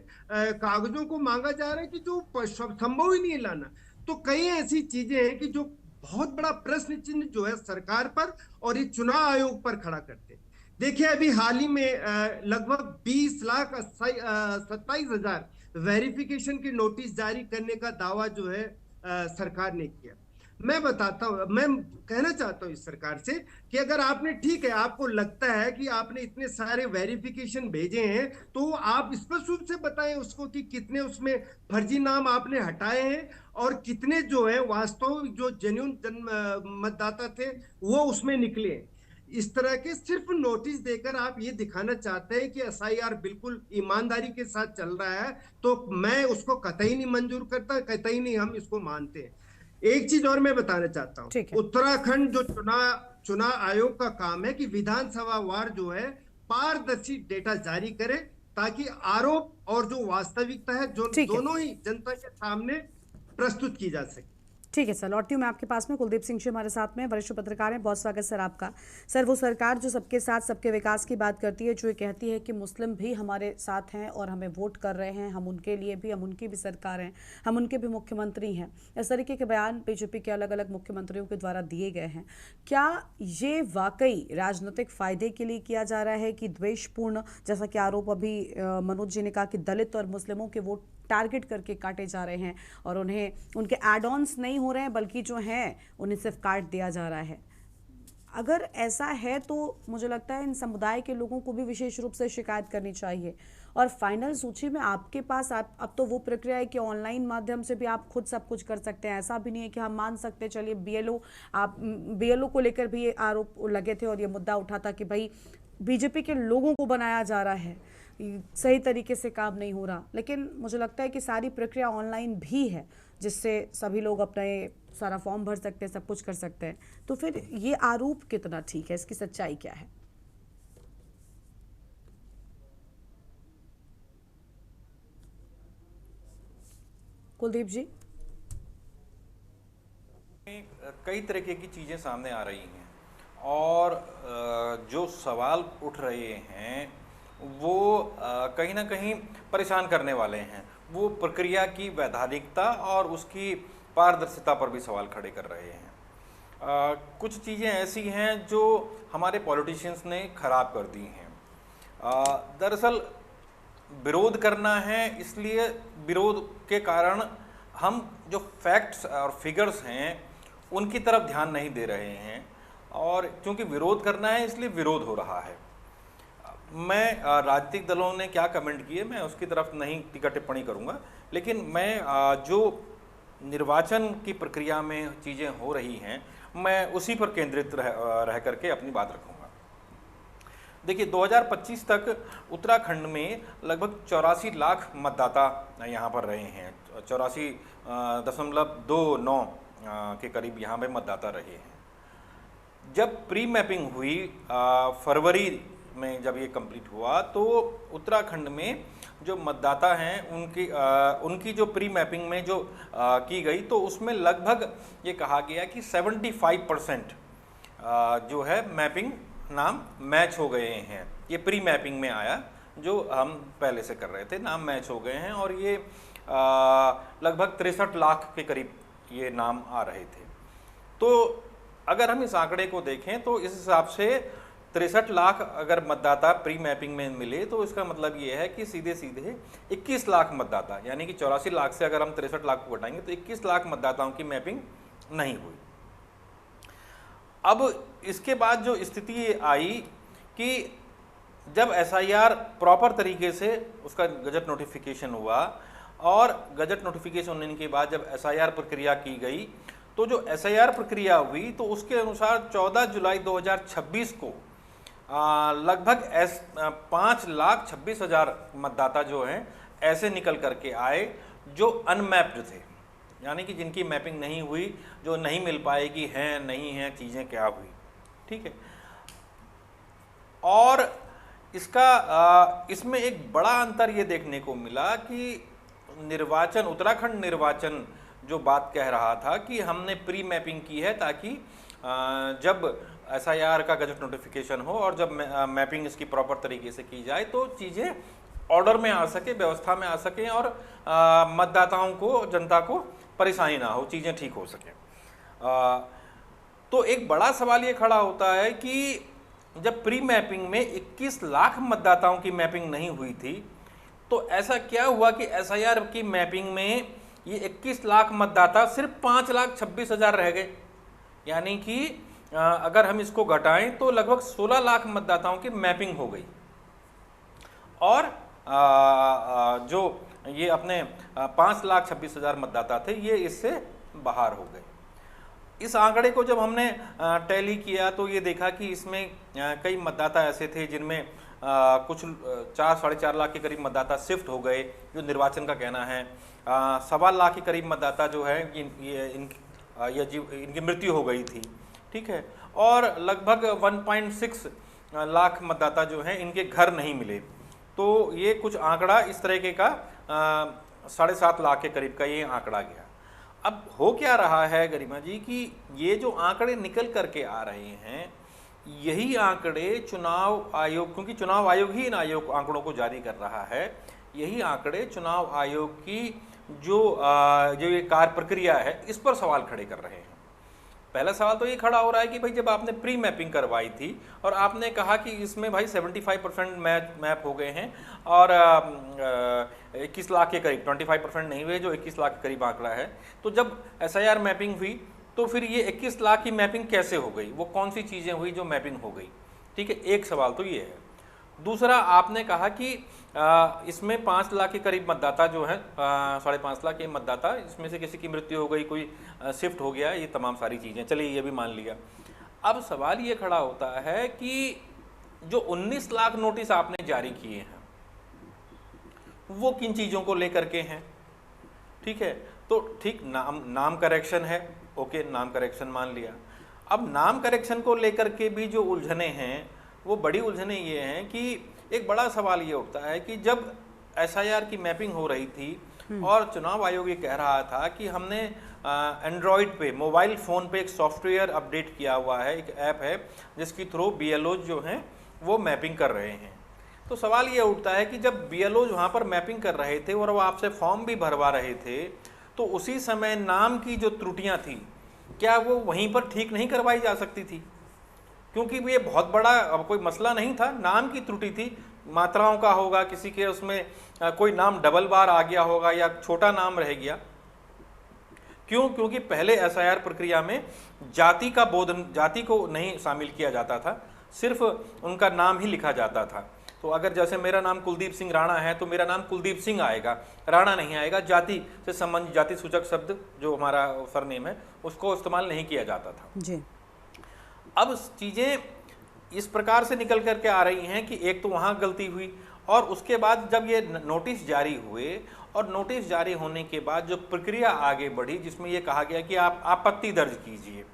कागजों को मांगा जा रहा है कि जो संभव ही नहीं है लाना। तो कई ऐसी चीजें हैं कि जो बहुत बड़ा प्रश्न चिन्ह जो है सरकार पर और ये चुनाव आयोग पर खड़ा करते हैं। देखिए अभी हाल ही में लगभग 20,27,000 वेरिफिकेशन के नोटिस जारी करने का दावा जो है सरकार ने किया। मैं बताता हूं, मैं कहना चाहता हूं इस सरकार से कि अगर आपने, ठीक है, आपको लगता है कि आपने इतने सारे वेरिफिकेशन भेजे हैं तो आप स्पष्ट रूप से बताएं उसको कि कितने उसमें फर्जी नाम आपने हटाए हैं और कितने जो है वास्तव जो जेन्युइन मतदाता थे वो उसमें निकले। इस तरह के सिर्फ नोटिस देकर आप ये दिखाना चाहते हैं कि एसआईआर बिल्कुल ईमानदारी के साथ चल रहा है, तो मैं उसको कतई नहीं मंजूर करता, कतई नहीं हम इसको मानते हैं। एक चीज और मैं बताना चाहता हूँ, उत्तराखंड जो चुनाव आयोग का काम है कि विधानसभा वार जो है पारदर्शी डेटा जारी करे ताकि आरोप और जो वास्तविकता है जो दोनों ही जनता के सामने प्रस्तुत की जा सके। ठीक है सर, लौटती हूँ मैं आपके पास में। कुलदीप सिंह जी हमारे साथ में, वरिष्ठ पत्रकार हैं। बहुत स्वागत सर आपका। सर, वो सरकार जो सबके साथ सबके विकास की बात करती है, जो ये कहती है कि मुस्लिम भी हमारे साथ हैं और हमें वोट कर रहे हैं, हम उनके लिए भी, हम उनकी भी सरकार हैं, हम उनके भी मुख्यमंत्री हैं, इस तरीके के बयान बीजेपी के अलग अलग मुख्यमंत्रियों के द्वारा दिए गए हैं। क्या ये वाकई राजनीतिक फायदे के लिए किया जा रहा है कि द्वेषपूर्ण, जैसा कि आरोप अभी मनोज जी ने कहा कि दलित और मुस्लिमों के वोट टारगेट करके काटे जा रहे हैं और उन्हें उनके एड ऑन्स नहीं हो रहे हैं बल्कि जो हैं उन्हें सिर्फ काट दिया जा रहा है? अगर ऐसा है तो मुझे लगता है इन समुदाय के लोगों को भी विशेष रूप से शिकायत करनी चाहिए। और फाइनल सूची में आपके पास अब तो वो प्रक्रिया है कि ऑनलाइन माध्यम से भी आप खुद सब कुछ कर सकते हैं। ऐसा भी नहीं है कि हम मान सकते हैं, चलिए बीएलओ को लेकर भी ये आरोप लगे थे और ये मुद्दा उठा था कि भाई बीजेपी के लोगों को बनाया जा रहा है, सही तरीके से काम नहीं हो रहा। लेकिन मुझे लगता है कि सारी प्रक्रिया ऑनलाइन भी है जिससे सभी लोग अपने सारा फॉर्म भर सकते हैं, सब कुछ कर सकते हैं। तो फिर ये आरोप कितना ठीक है, इसकी सच्चाई क्या है? कुलदीप जी, कई तरीके की चीज़ें सामने आ रही हैं और जो सवाल उठ रहे हैं वो कहीं ना कहीं परेशान करने वाले हैं। वो प्रक्रिया की वैधानिकता और उसकी पारदर्शिता पर भी सवाल खड़े कर रहे हैं। कुछ चीज़ें ऐसी हैं जो हमारे पॉलिटिशियंस ने ख़राब कर दी हैं। दरअसल विरोध करना है, इसलिए विरोध के कारण हम जो फैक्ट्स और फिगर्स हैं उनकी तरफ ध्यान नहीं दे रहे हैं और क्योंकि विरोध करना है इसलिए विरोध हो रहा है। मैं राजनीतिक दलों ने क्या कमेंट किए मैं उसकी तरफ नहीं टीका टिप्पणी करूंगा, लेकिन मैं जो निर्वाचन की प्रक्रिया में चीज़ें हो रही हैं मैं उसी पर केंद्रित रह करके अपनी बात रखूंगा। देखिए 2025 तक उत्तराखंड में लगभग 84 लाख मतदाता यहाँ पर रहे हैं, 84.29 के करीब यहाँ पे मतदाता रहे हैं। जब प्री मैपिंग हुई फरवरी में, जब ये कंप्लीट हुआ तो उत्तराखंड में जो मतदाता हैं उनकी जो प्री मैपिंग में जो की गई तो उसमें लगभग ये कहा गया कि 75% जो है मैपिंग नाम मैच हो गए हैं। ये प्री मैपिंग में आया, जो हम पहले से कर रहे थे, नाम मैच हो गए हैं और ये लगभग 63 लाख के करीब ये नाम आ रहे थे। तो अगर हम इस आंकड़े को देखें तो इस हिसाब से 63 लाख अगर मतदाता प्री मैपिंग में मिले तो इसका मतलब ये है कि सीधे सीधे 21 लाख मतदाता, यानी कि 84 लाख से अगर हम 63 लाख को घटाएंगे तो 21 लाख मतदाताओं की मैपिंग नहीं हुई। अब इसके बाद जो स्थिति आई कि जब एसआईआर प्रॉपर तरीके से उसका गजट नोटिफिकेशन हुआ और गजट नोटिफिकेशन होने के बाद जब एसआईआर प्रक्रिया की गई तो जो एसआईआर प्रक्रिया हुई तो उसके अनुसार 14 जुलाई 2026 को लगभग 5,26,000 मतदाता जो हैं ऐसे निकल करके आए जो अनमैप्ड थे, यानी कि जिनकी मैपिंग नहीं हुई, जो नहीं मिल पाएगी हैं नहीं हैं चीज़ें क्या हुई, ठीक है। और इसका इसमें एक बड़ा अंतर ये देखने को मिला कि निर्वाचन, उत्तराखंड निर्वाचन जो बात कह रहा था कि हमने प्री मैपिंग की है ताकि जब एसआईआर का गजट नोटिफिकेशन हो और जब मैपिंग इसकी प्रॉपर तरीके से की जाए तो चीज़ें ऑर्डर में आ सके, व्यवस्था में आ सकें और मतदाताओं को, जनता को परेशानी ना हो, चीज़ें ठीक हो सकें। तो एक बड़ा सवाल ये खड़ा होता है कि जब प्री मैपिंग में 21 लाख मतदाताओं की मैपिंग नहीं हुई थी तो ऐसा क्या हुआ कि एसआईआर की मैपिंग में ये 21 लाख मतदाता सिर्फ 5,26,000 रह गए। यानी कि अगर हम इसको घटाएं तो लगभग 16 लाख मतदाताओं की मैपिंग हो गई और जो ये अपने 5,26,000 मतदाता थे ये इससे बाहर हो गए। इस आंकड़े को जब हमने टैली किया तो ये देखा कि इसमें कई मतदाता ऐसे थे जिनमें कुछ 4-4.5 लाख के करीब मतदाता शिफ्ट हो गए, जो निर्वाचन का कहना है। 1.25 लाख के करीब मतदाता जो है इनकी मृत्यु हो गई थी, ठीक है। और लगभग 1.6 लाख मतदाता जो हैं इनके घर नहीं मिले। तो ये कुछ आंकड़ा इस तरीके का 7.5 लाख के करीब का ये आंकड़ा गया। अब हो क्या रहा है गरिमा जी कि ये जो आंकड़े निकल करके आ रहे हैं यही आंकड़े चुनाव आयोग, क्योंकि चुनाव आयोग ही इन आंकड़ों को जारी कर रहा है, यही आंकड़े चुनाव आयोग की जो ये कार्य प्रक्रिया है इस पर सवाल खड़े कर रहे हैं। पहला सवाल तो ये खड़ा हो रहा है कि भाई जब आपने प्री मैपिंग करवाई थी और आपने कहा कि इसमें भाई 75% मैप हो गए हैं और 21 लाख के करीब, 25% नहीं हुए, जो 21 लाख के करीब आंकड़ा है, तो जब एसआईआर मैपिंग हुई तो फिर ये 21 लाख की मैपिंग कैसे हो गई, वो कौन सी चीज़ें हुई जो मैपिंग हो गई, ठीक है। एक सवाल तो ये है। दूसरा, आपने कहा कि इसमें 5 लाख के करीब मतदाता जो है, 5.5 लाख के मतदाता, इसमें से किसी की मृत्यु हो गई, कोई शिफ्ट हो गया, ये तमाम सारी चीज़ें, चलिए ये भी मान लिया। अब सवाल ये खड़ा होता है कि जो 19 लाख नोटिस आपने जारी किए हैं वो किन चीज़ों को लेकर के हैं, ठीक है। तो ठीक, नाम करेक्शन है, ओके, नाम करेक्शन मान लिया। अब नाम करेक्शन को लेकर के भी जो उलझने हैं वो बड़ी उलझने ये हैं कि एक बड़ा सवाल ये उठता है कि जब एसआईआर की मैपिंग हो रही थी और चुनाव आयोग ये कह रहा था कि हमने एंड्रॉयड पे, मोबाइल फ़ोन पे एक सॉफ्टवेयर अपडेट किया हुआ है, एक ऐप है जिसके थ्रू बीएलओ जो हैं वो मैपिंग कर रहे हैं। तो सवाल ये उठता है कि जब बीएलओ वहाँ पर मैपिंग कर रहे थे और वो आपसे फॉर्म भी भरवा रहे थे तो उसी समय नाम की जो त्रुटियाँ थी क्या वो वहीं पर ठीक नहीं करवाई जा सकती थी? क्योंकि ये बहुत बड़ा कोई मसला नहीं था, नाम की त्रुटि थी, मात्राओं का होगा, किसी के उसमें कोई नाम डबल बार आ गया होगा या छोटा नाम रह गया। क्यों? क्योंकि पहले एसआईआर प्रक्रिया में जाति का बोधन, जाति को नहीं शामिल किया जाता था, सिर्फ उनका नाम ही लिखा जाता था। तो अगर जैसे मेरा नाम कुलदीप सिंह राणा है तो मेरा नाम कुलदीप सिंह आएगा, राणा नहीं आएगा। जाति से संबंधित, जाति सूचक शब्द जो हमारा सरनेम है उसको इस्तेमाल नहीं किया जाता था जी। अब चीज़ें इस प्रकार से निकल करके आ रही हैं कि एक तो वहाँ गलती हुई और उसके बाद जब ये नोटिस जारी हुए और नोटिस जारी होने के बाद जो प्रक्रिया आगे बढ़ी जिसमें ये कहा गया कि आप आपत्ति दर्ज कीजिए,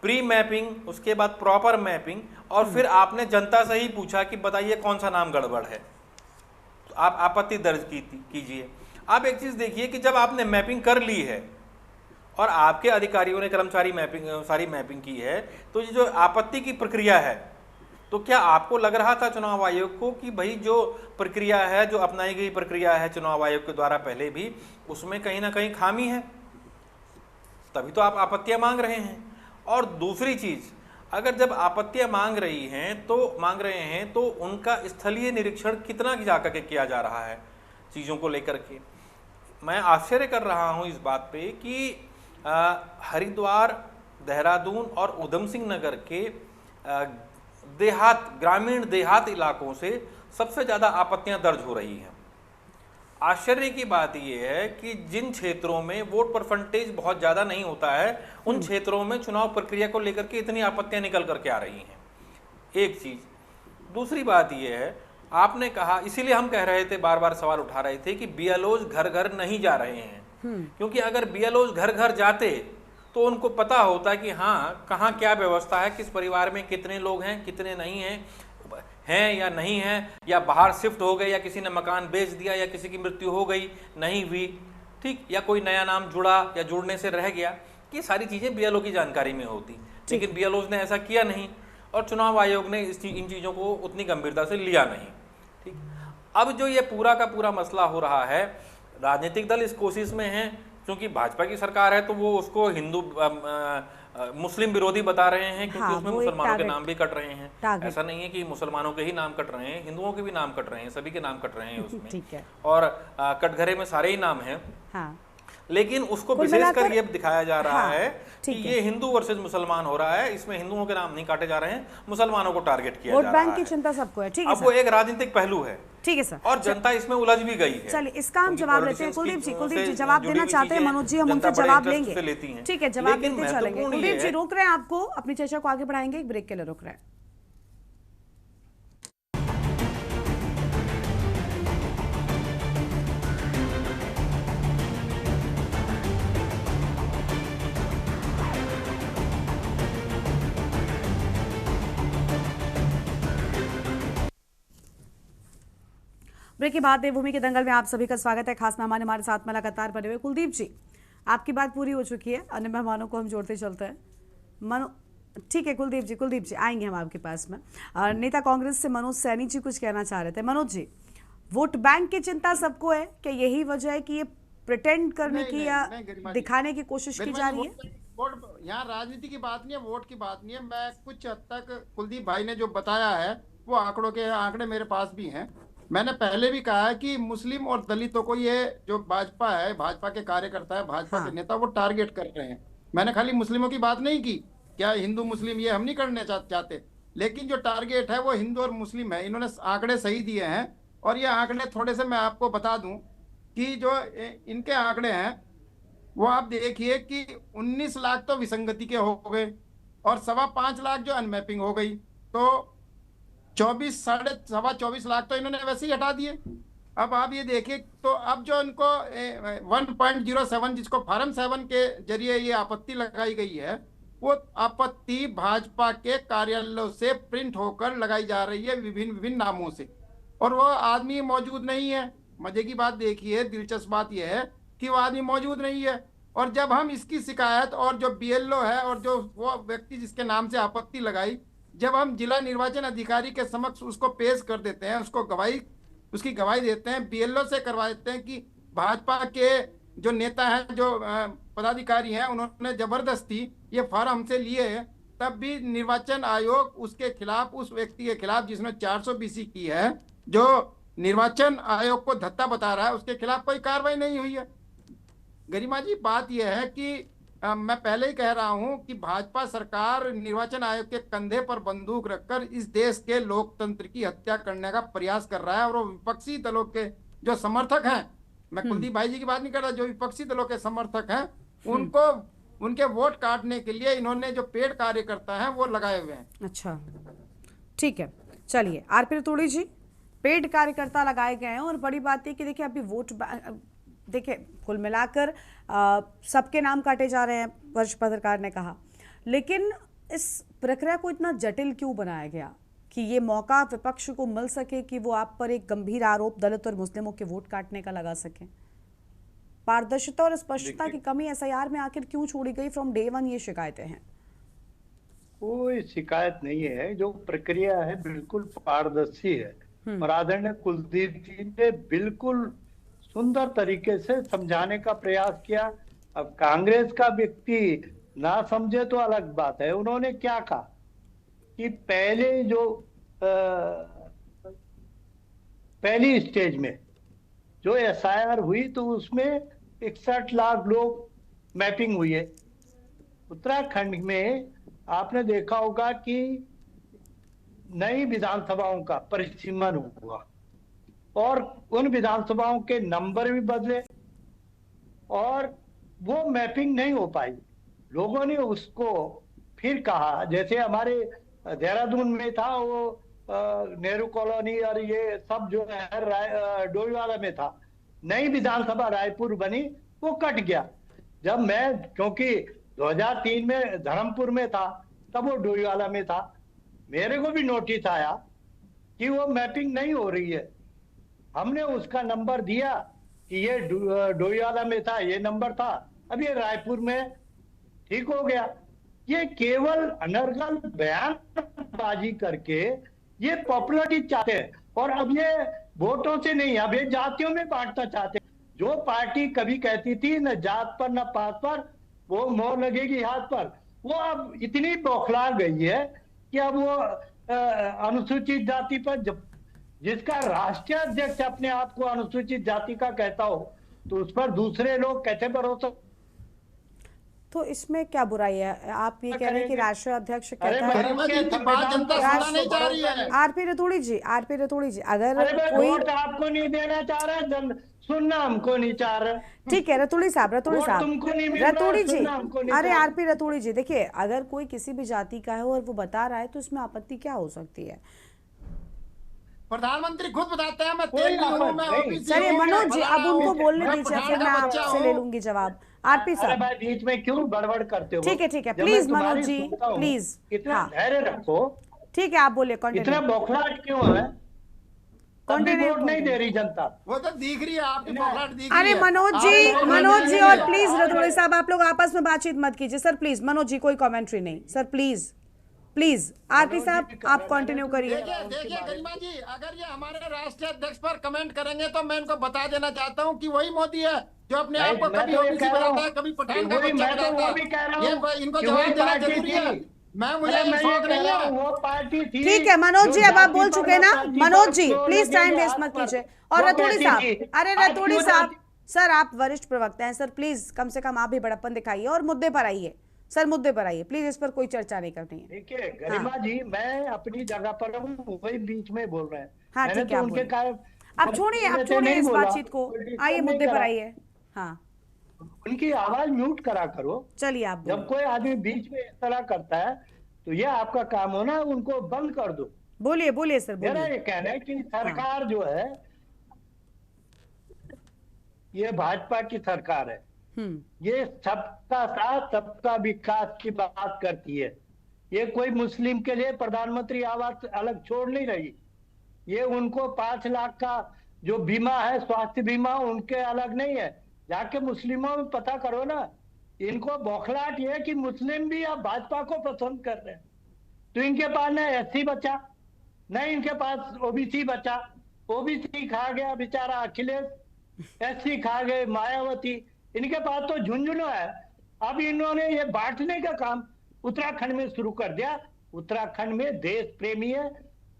प्री मैपिंग, उसके बाद प्रॉपर मैपिंग, और फिर आपने जनता से ही पूछा कि बताइए कौन सा नाम गड़बड़ है, तो आप आपत्ति दर्ज कीजिए। आप एक चीज़ देखिए कि जब आपने मैपिंग कर ली है और आपके अधिकारियों ने कर्मचारी सारी मैपिंग की है तो ये जो आपत्ति की प्रक्रिया है, तो क्या आपको लग रहा था चुनाव आयोग को कि भाई जो प्रक्रिया है, जो अपनाई गई प्रक्रिया है चुनाव आयोग के द्वारा पहले भी, उसमें कहीं ना कहीं खामी है? तभी तो आप आपत्तियां मांग रहे हैं। और दूसरी चीज़, अगर जब आपत्तियां मांग रहे हैं तो उनका स्थलीय निरीक्षण कितना जाकर के किया जा रहा है चीज़ों को लेकर के। मैं आश्चर्य कर रहा हूं इस बात पे कि हरिद्वार, देहरादून और उधम सिंह नगर के ग्रामीण देहात इलाकों से सबसे ज़्यादा आपत्तियां दर्ज हो रही हैं। आश्चर्य की बात यह है कि जिन क्षेत्रों में वोट परसेंटेज बहुत ज़्यादा नहीं होता है उन क्षेत्रों में चुनाव प्रक्रिया को लेकर के इतनी आपत्तियां निकल करके आ रही हैं, एक चीज़। दूसरी बात यह है, आपने कहा, इसीलिए हम कह रहे थे, बार बार सवाल उठा रहे थे कि बीएलओज घर घर नहीं जा रहे हैं, क्योंकि अगर बीएलओज घर घर जाते तो उनको पता होता कि हाँ कहाँ क्या व्यवस्था है, किस परिवार में कितने लोग हैं, कितने नहीं हैं। हैं या नहीं हैं, या बाहर शिफ्ट हो गए, या किसी ने मकान बेच दिया, या किसी की मृत्यु हो गई नहीं हुई, ठीक, या कोई नया नाम जुड़ा या जुड़ने से रह गया, ये सारी चीज़ें बीएलओ की जानकारी में होती। लेकिन बीएलओ ने ऐसा किया नहीं और चुनाव आयोग ने इन चीज़ों को उतनी गंभीरता से लिया नहीं। ठीक, अब जो ये पूरा का पूरा मसला हो रहा है, राजनीतिक दल इस कोशिश में हैं, क्योंकि भाजपा की सरकार है तो वो उसको हिंदू मुस्लिम विरोधी बता रहे हैं, क्योंकि उसमें मुसलमानों के नाम भी कट रहे हैं। ऐसा नहीं है कि मुसलमानों के ही नाम कट रहे हैं, हिंदुओं के भी नाम कट रहे हैं, सभी के नाम कट रहे हैं उसमें। ठीक है। और कटघरे में सारे ही नाम हैं। हाँ। लेकिन उसको विशेषकर ये दिखाया जा रहा है कि ये हिंदू वर्सेस मुसलमान हो रहा है, इसमें हिंदुओं के नाम नहीं काटे जा रहे हैं, मुसलमानों को टारगेट किया जा रहा है। वोट बैंक की चिंता सबको है। ठीक है, अब वो एक राजनीतिक पहलू है। ठीक है सर, और जनता इसमें उलझ भी गई है। चलिए इसका हम जवाब लेते हैं। कुलदीप जी जवाब देना चाहते हैं। मनोज जी हम उनसे जवाब लेंगे। ठीक है, जवाब देते चलेंगे। कुलदीप जी रोक रहे हैं आपको, अपनी चर्चा को आगे बढ़ाएंगे, एक ब्रेक के लिए रोक रहे हैं। ब्रेक के बाद देवभूमि के दंगल में आप सभी का स्वागत है। खास मेहमान हमारे साथ में लगातार बने हुए। कुलदीप जी, आपकी बात पूरी हो चुकी है, अन्य मेहमानों को हम जोड़ते चलते हैं। ठीक है कुलदीप जी आएंगे हम आपके पास में। नेता कांग्रेस से मनोज सैनी जी कुछ कहना चाह रहे थे। मनोज जी, वोट बैंक की चिंता सबको है, क्या यही वजह है कि ये प्रिटेंड करने की या दिखाने की कोशिश की जा रही है? वोट यहाँ राजनीति की बात नहीं है, वोट की बात नहीं है। मैं कुछ हद तक कुलदीप भाई ने जो बताया है वो आंकड़े मेरे पास भी हैं। मैंने पहले भी कहा है कि मुस्लिम और दलितों को ये जो भाजपा है, भाजपा के कार्यकर्ता है, भाजपा के नेता, वो टारगेट कर रहे हैं। मैंने खाली मुस्लिमों की बात नहीं की, क्या हिंदू मुस्लिम ये हम नहीं करने चाहते, लेकिन जो टारगेट है वो हिंदू और मुस्लिम है। इन्होंने आंकड़े सही दिए हैं और ये आंकड़े थोड़े से मैं आपको बता दूं कि जो इनके आंकड़े हैं वो आप देखिए कि 19 लाख तो विसंगति के हो गए और 5.25 लाख जो अनमैपिंग हो गई, तो 24 लाख तो इन्होंने वैसे ही हटा दिए। अब आप ये देखिए, तो अब जो इनको 1.07 जिसको फार्म 7 के जरिए ये आपत्ति लगाई गई है, वो आपत्ति भाजपा के कार्यालयों से प्रिंट होकर लगाई जा रही है विभिन्न नामों से, और वो आदमी मौजूद नहीं है। मजे की बात देखिए, दिलचस्प बात यह है कि वो आदमी मौजूद नहीं है। और जब हम इसकी शिकायत और जो बीएलओ है और जो वो व्यक्ति जिसके नाम से आपत्ति लगाई, जब हम जिला निर्वाचन अधिकारी के समक्ष उसको पेश कर देते हैं, उसकी गवाही देते हैं, बीएलओ से करवा देते हैं कि भाजपा के जो नेता हैं, जो पदाधिकारी हैं, उन्होंने जबरदस्ती ये फॉर्म हमसे लिए हैं, तब भी निर्वाचन आयोग उसके खिलाफ, उस व्यक्ति के खिलाफ जिसने 420 की है, जो निर्वाचन आयोग को धत्ता बता रहा है, उसके खिलाफ कोई कार्रवाई नहीं हुई है। गरिमा जी, बात यह है कि मैं पहले ही कह रहा हूं कि भाजपा सरकार निर्वाचन आयोग के कंधे पर बंदूक रखकर इस देश के लोकतंत्र की हत्या करने का प्रयास कर रहा है। और वो विपक्षी दलों के जो समर्थक हैं, मैं कुलदीप भाई जी की बात नहीं कर रहा, जो विपक्षी दलों के समर्थक हैं, उनको उनके वोट काटने के लिए इन्होंने जो पेड कार्यकर्ता हैं वो लगाए हुए हैं। अच्छा, ठीक है, चलिए आरपी रतूड़ी जी, पेड कार्यकर्ता लगाए गए हैं। और बड़ी बात है कि देखिए अभी वोट देखिए कुल मिलाकर सबके नाम काटे जा रहे हैं, वर्ष पत्रकार ने कहा, लेकिन इस प्रक्रिया को इतना जटिल क्यों बनाया गया कि ये मौका विपक्ष को मिल सके कि वो आप पर एक गंभीर आरोप दलित और मुस्लिमों के वोट काटने का लगा सकें? पारदर्शिता और स्पष्टता की कमी एसआईआर में आखिर क्यों छोड़ी गई? फ्रॉम डे वन ये शिकायतें हैं। कोई शिकायत नहीं है, जो प्रक्रिया है बिल्कुल पारदर्शी है और आदरणीय कुलदीप जी ने बिल्कुल सुंदर तरीके से समझाने का प्रयास किया। अब कांग्रेस का व्यक्ति ना समझे तो अलग बात है। उन्होंने क्या कहा कि पहले जो पहली स्टेज में जो एसआईआर हुई तो उसमें 61 लाख लोग मैपिंग हुई है। उत्तराखंड में आपने देखा होगा कि नई विधानसभाओं का परिसीमन हुआ और उन विधानसभाओं के नंबर भी बदले और वो मैपिंग नहीं हो पाई। लोगों ने उसको फिर कहा, जैसे हमारे देहरादून में था वो नेहरू कॉलोनी और ये सब जो है डोईवाला में था, नई विधानसभा रायपुर बनी, वो कट गया। जब मैं, क्योंकि 2003 में धर्मपुर में था, तब वो डोईवाला में था, मेरे को भी नोटिस आया कि वो मैपिंग नहीं हो रही है। हमने उसका नंबर दिया कि ये डोईवाला में था, ये नंबर था, अब ये रायपुर में ठीक हो गया। ये केवल अनर्गल बयानबाजी करके ये पॉपुलरिटी चाहते हैं, और अब ये वोटों से नहीं, अब ये जातियों में बांटना चाहते हैं। जो पार्टी कभी कहती थी न जात पर न पात पर, वो मोहर लगेगी हाथ पर, वो अब इतनी बौखला गई है कि अब वो अनुसूचित जाति पर जिसका राष्ट्रीय अध्यक्ष अपने आप को अनुसूचित जाति का कहता हो, तो उस पर दूसरे लोग कैसे भरोसा। तो इसमें क्या बुराई है? आप ये कह रहे हैं कि राष्ट्रीय अध्यक्ष कहता है। आरपी रतूड़ी जी, अगर कोई आपको नहीं देना चाह रहा, सुनना हमको नहीं चाह रहा। ठीक है रतूड़ी साहब, रतूड़ी जी, अरे आरपी रतूड़ी जी, देखिए अगर कोई किसी भी जाति का है और वो बता रहा है तो इसमें आपत्ति क्या हो सकती है? प्रधानमंत्री खुद बताते हैं मैं तेल की हूं, मैं ओबीसी हूं। चलिए मनोज जी, अब उनको बोलने दीजिए, फिर मैं आपसे ले लूंगी जवाब। आरपी साहब बीच में क्यों बड़बड़ करते हो? ठीक है, प्लीज मनोज जी, प्लीज इतना धैर्य रखो। ठीक है, आप बोलिए। इतना बौखलाहट क्यों है? वोट नहीं दे रही जनता, वो तो दिख रही है आपकी बौखलाहट दिख रही है। अरे मनोज जी और प्लीज रतूड़ी साहब, आप लोग आपस में बातचीत मत कीजिए सर, प्लीज। मनोज जी कोई कमेंट्री नहीं सर, प्लीज। आरपी साहब आप कंटिन्यू करिए। देखिए गरिमा जी, अगर ये हमारे राष्ट्रीय अध्यक्ष पर कमेंट करेंगे तो मैं इनको बता देना चाहता हूँ कि वही मोदी है जो अपने आप को कभी ओबीसी बताता है, कभी पठान का बच्चा बताता है। ये इनको जवाब देना जरूरी है। मुझे शौक नहीं है। वो पार्टी थी। ठीक है मनोज जी, अब आप बोल चुके हैं ना। Manoj ji please time waste मत कीजिए। और रतूड़ी साहब, अरे रतूड़ी साहब सर, आप वरिष्ठ प्रवक्ता हैं सर, प्लीज कम से कम आप भी बड़प्पन दिखाइए और मुद्दे पर आइए सर, मुद्दे पर आइए प्लीज, इस पर कोई चर्चा नहीं करनी है। देखिए गरिमा जी, मैं अपनी जगह पर हूँ, वही बीच में बोल रहे हैं। हाँ ठीक है, अब छोड़िए इस बातचीत को, आइए मुद्दे पर आइए। हाँ उनकी आवाज म्यूट करा करो। चलिए आप जब कोई आदमी बीच में इस तरह करता है तो ये आपका काम हो ना, उनको बंद कर दो। बोलिए सर, बोलिए। मेरा ये कहना है कि सरकार जो है ये भाजपा की सरकार है, ये सबका साथ सबका विकास की बात करती है। ये कोई मुस्लिम के लिए प्रधानमंत्री आवास अलग छोड़ नहीं रही। ये उनको 5 लाख का जो बीमा है, स्वास्थ्य बीमा, उनके अलग नहीं है। जाके मुस्लिमों में पता करो ना। इनको बौखलाहट ये है कि मुस्लिम भी अब भाजपा को पसंद कर रहे हैं, तो इनके पास ना एससी बचा, न इनके पास ओबीसी बचा। ओबीसी खा गया बेचारा अखिलेश, एससी खा गए मायावती, इनके पास तो झुंझुनू है। अब इन्होंने ये बांटने का काम उत्तराखंड में शुरू कर दिया। उत्तराखंड में देश प्रेमी है,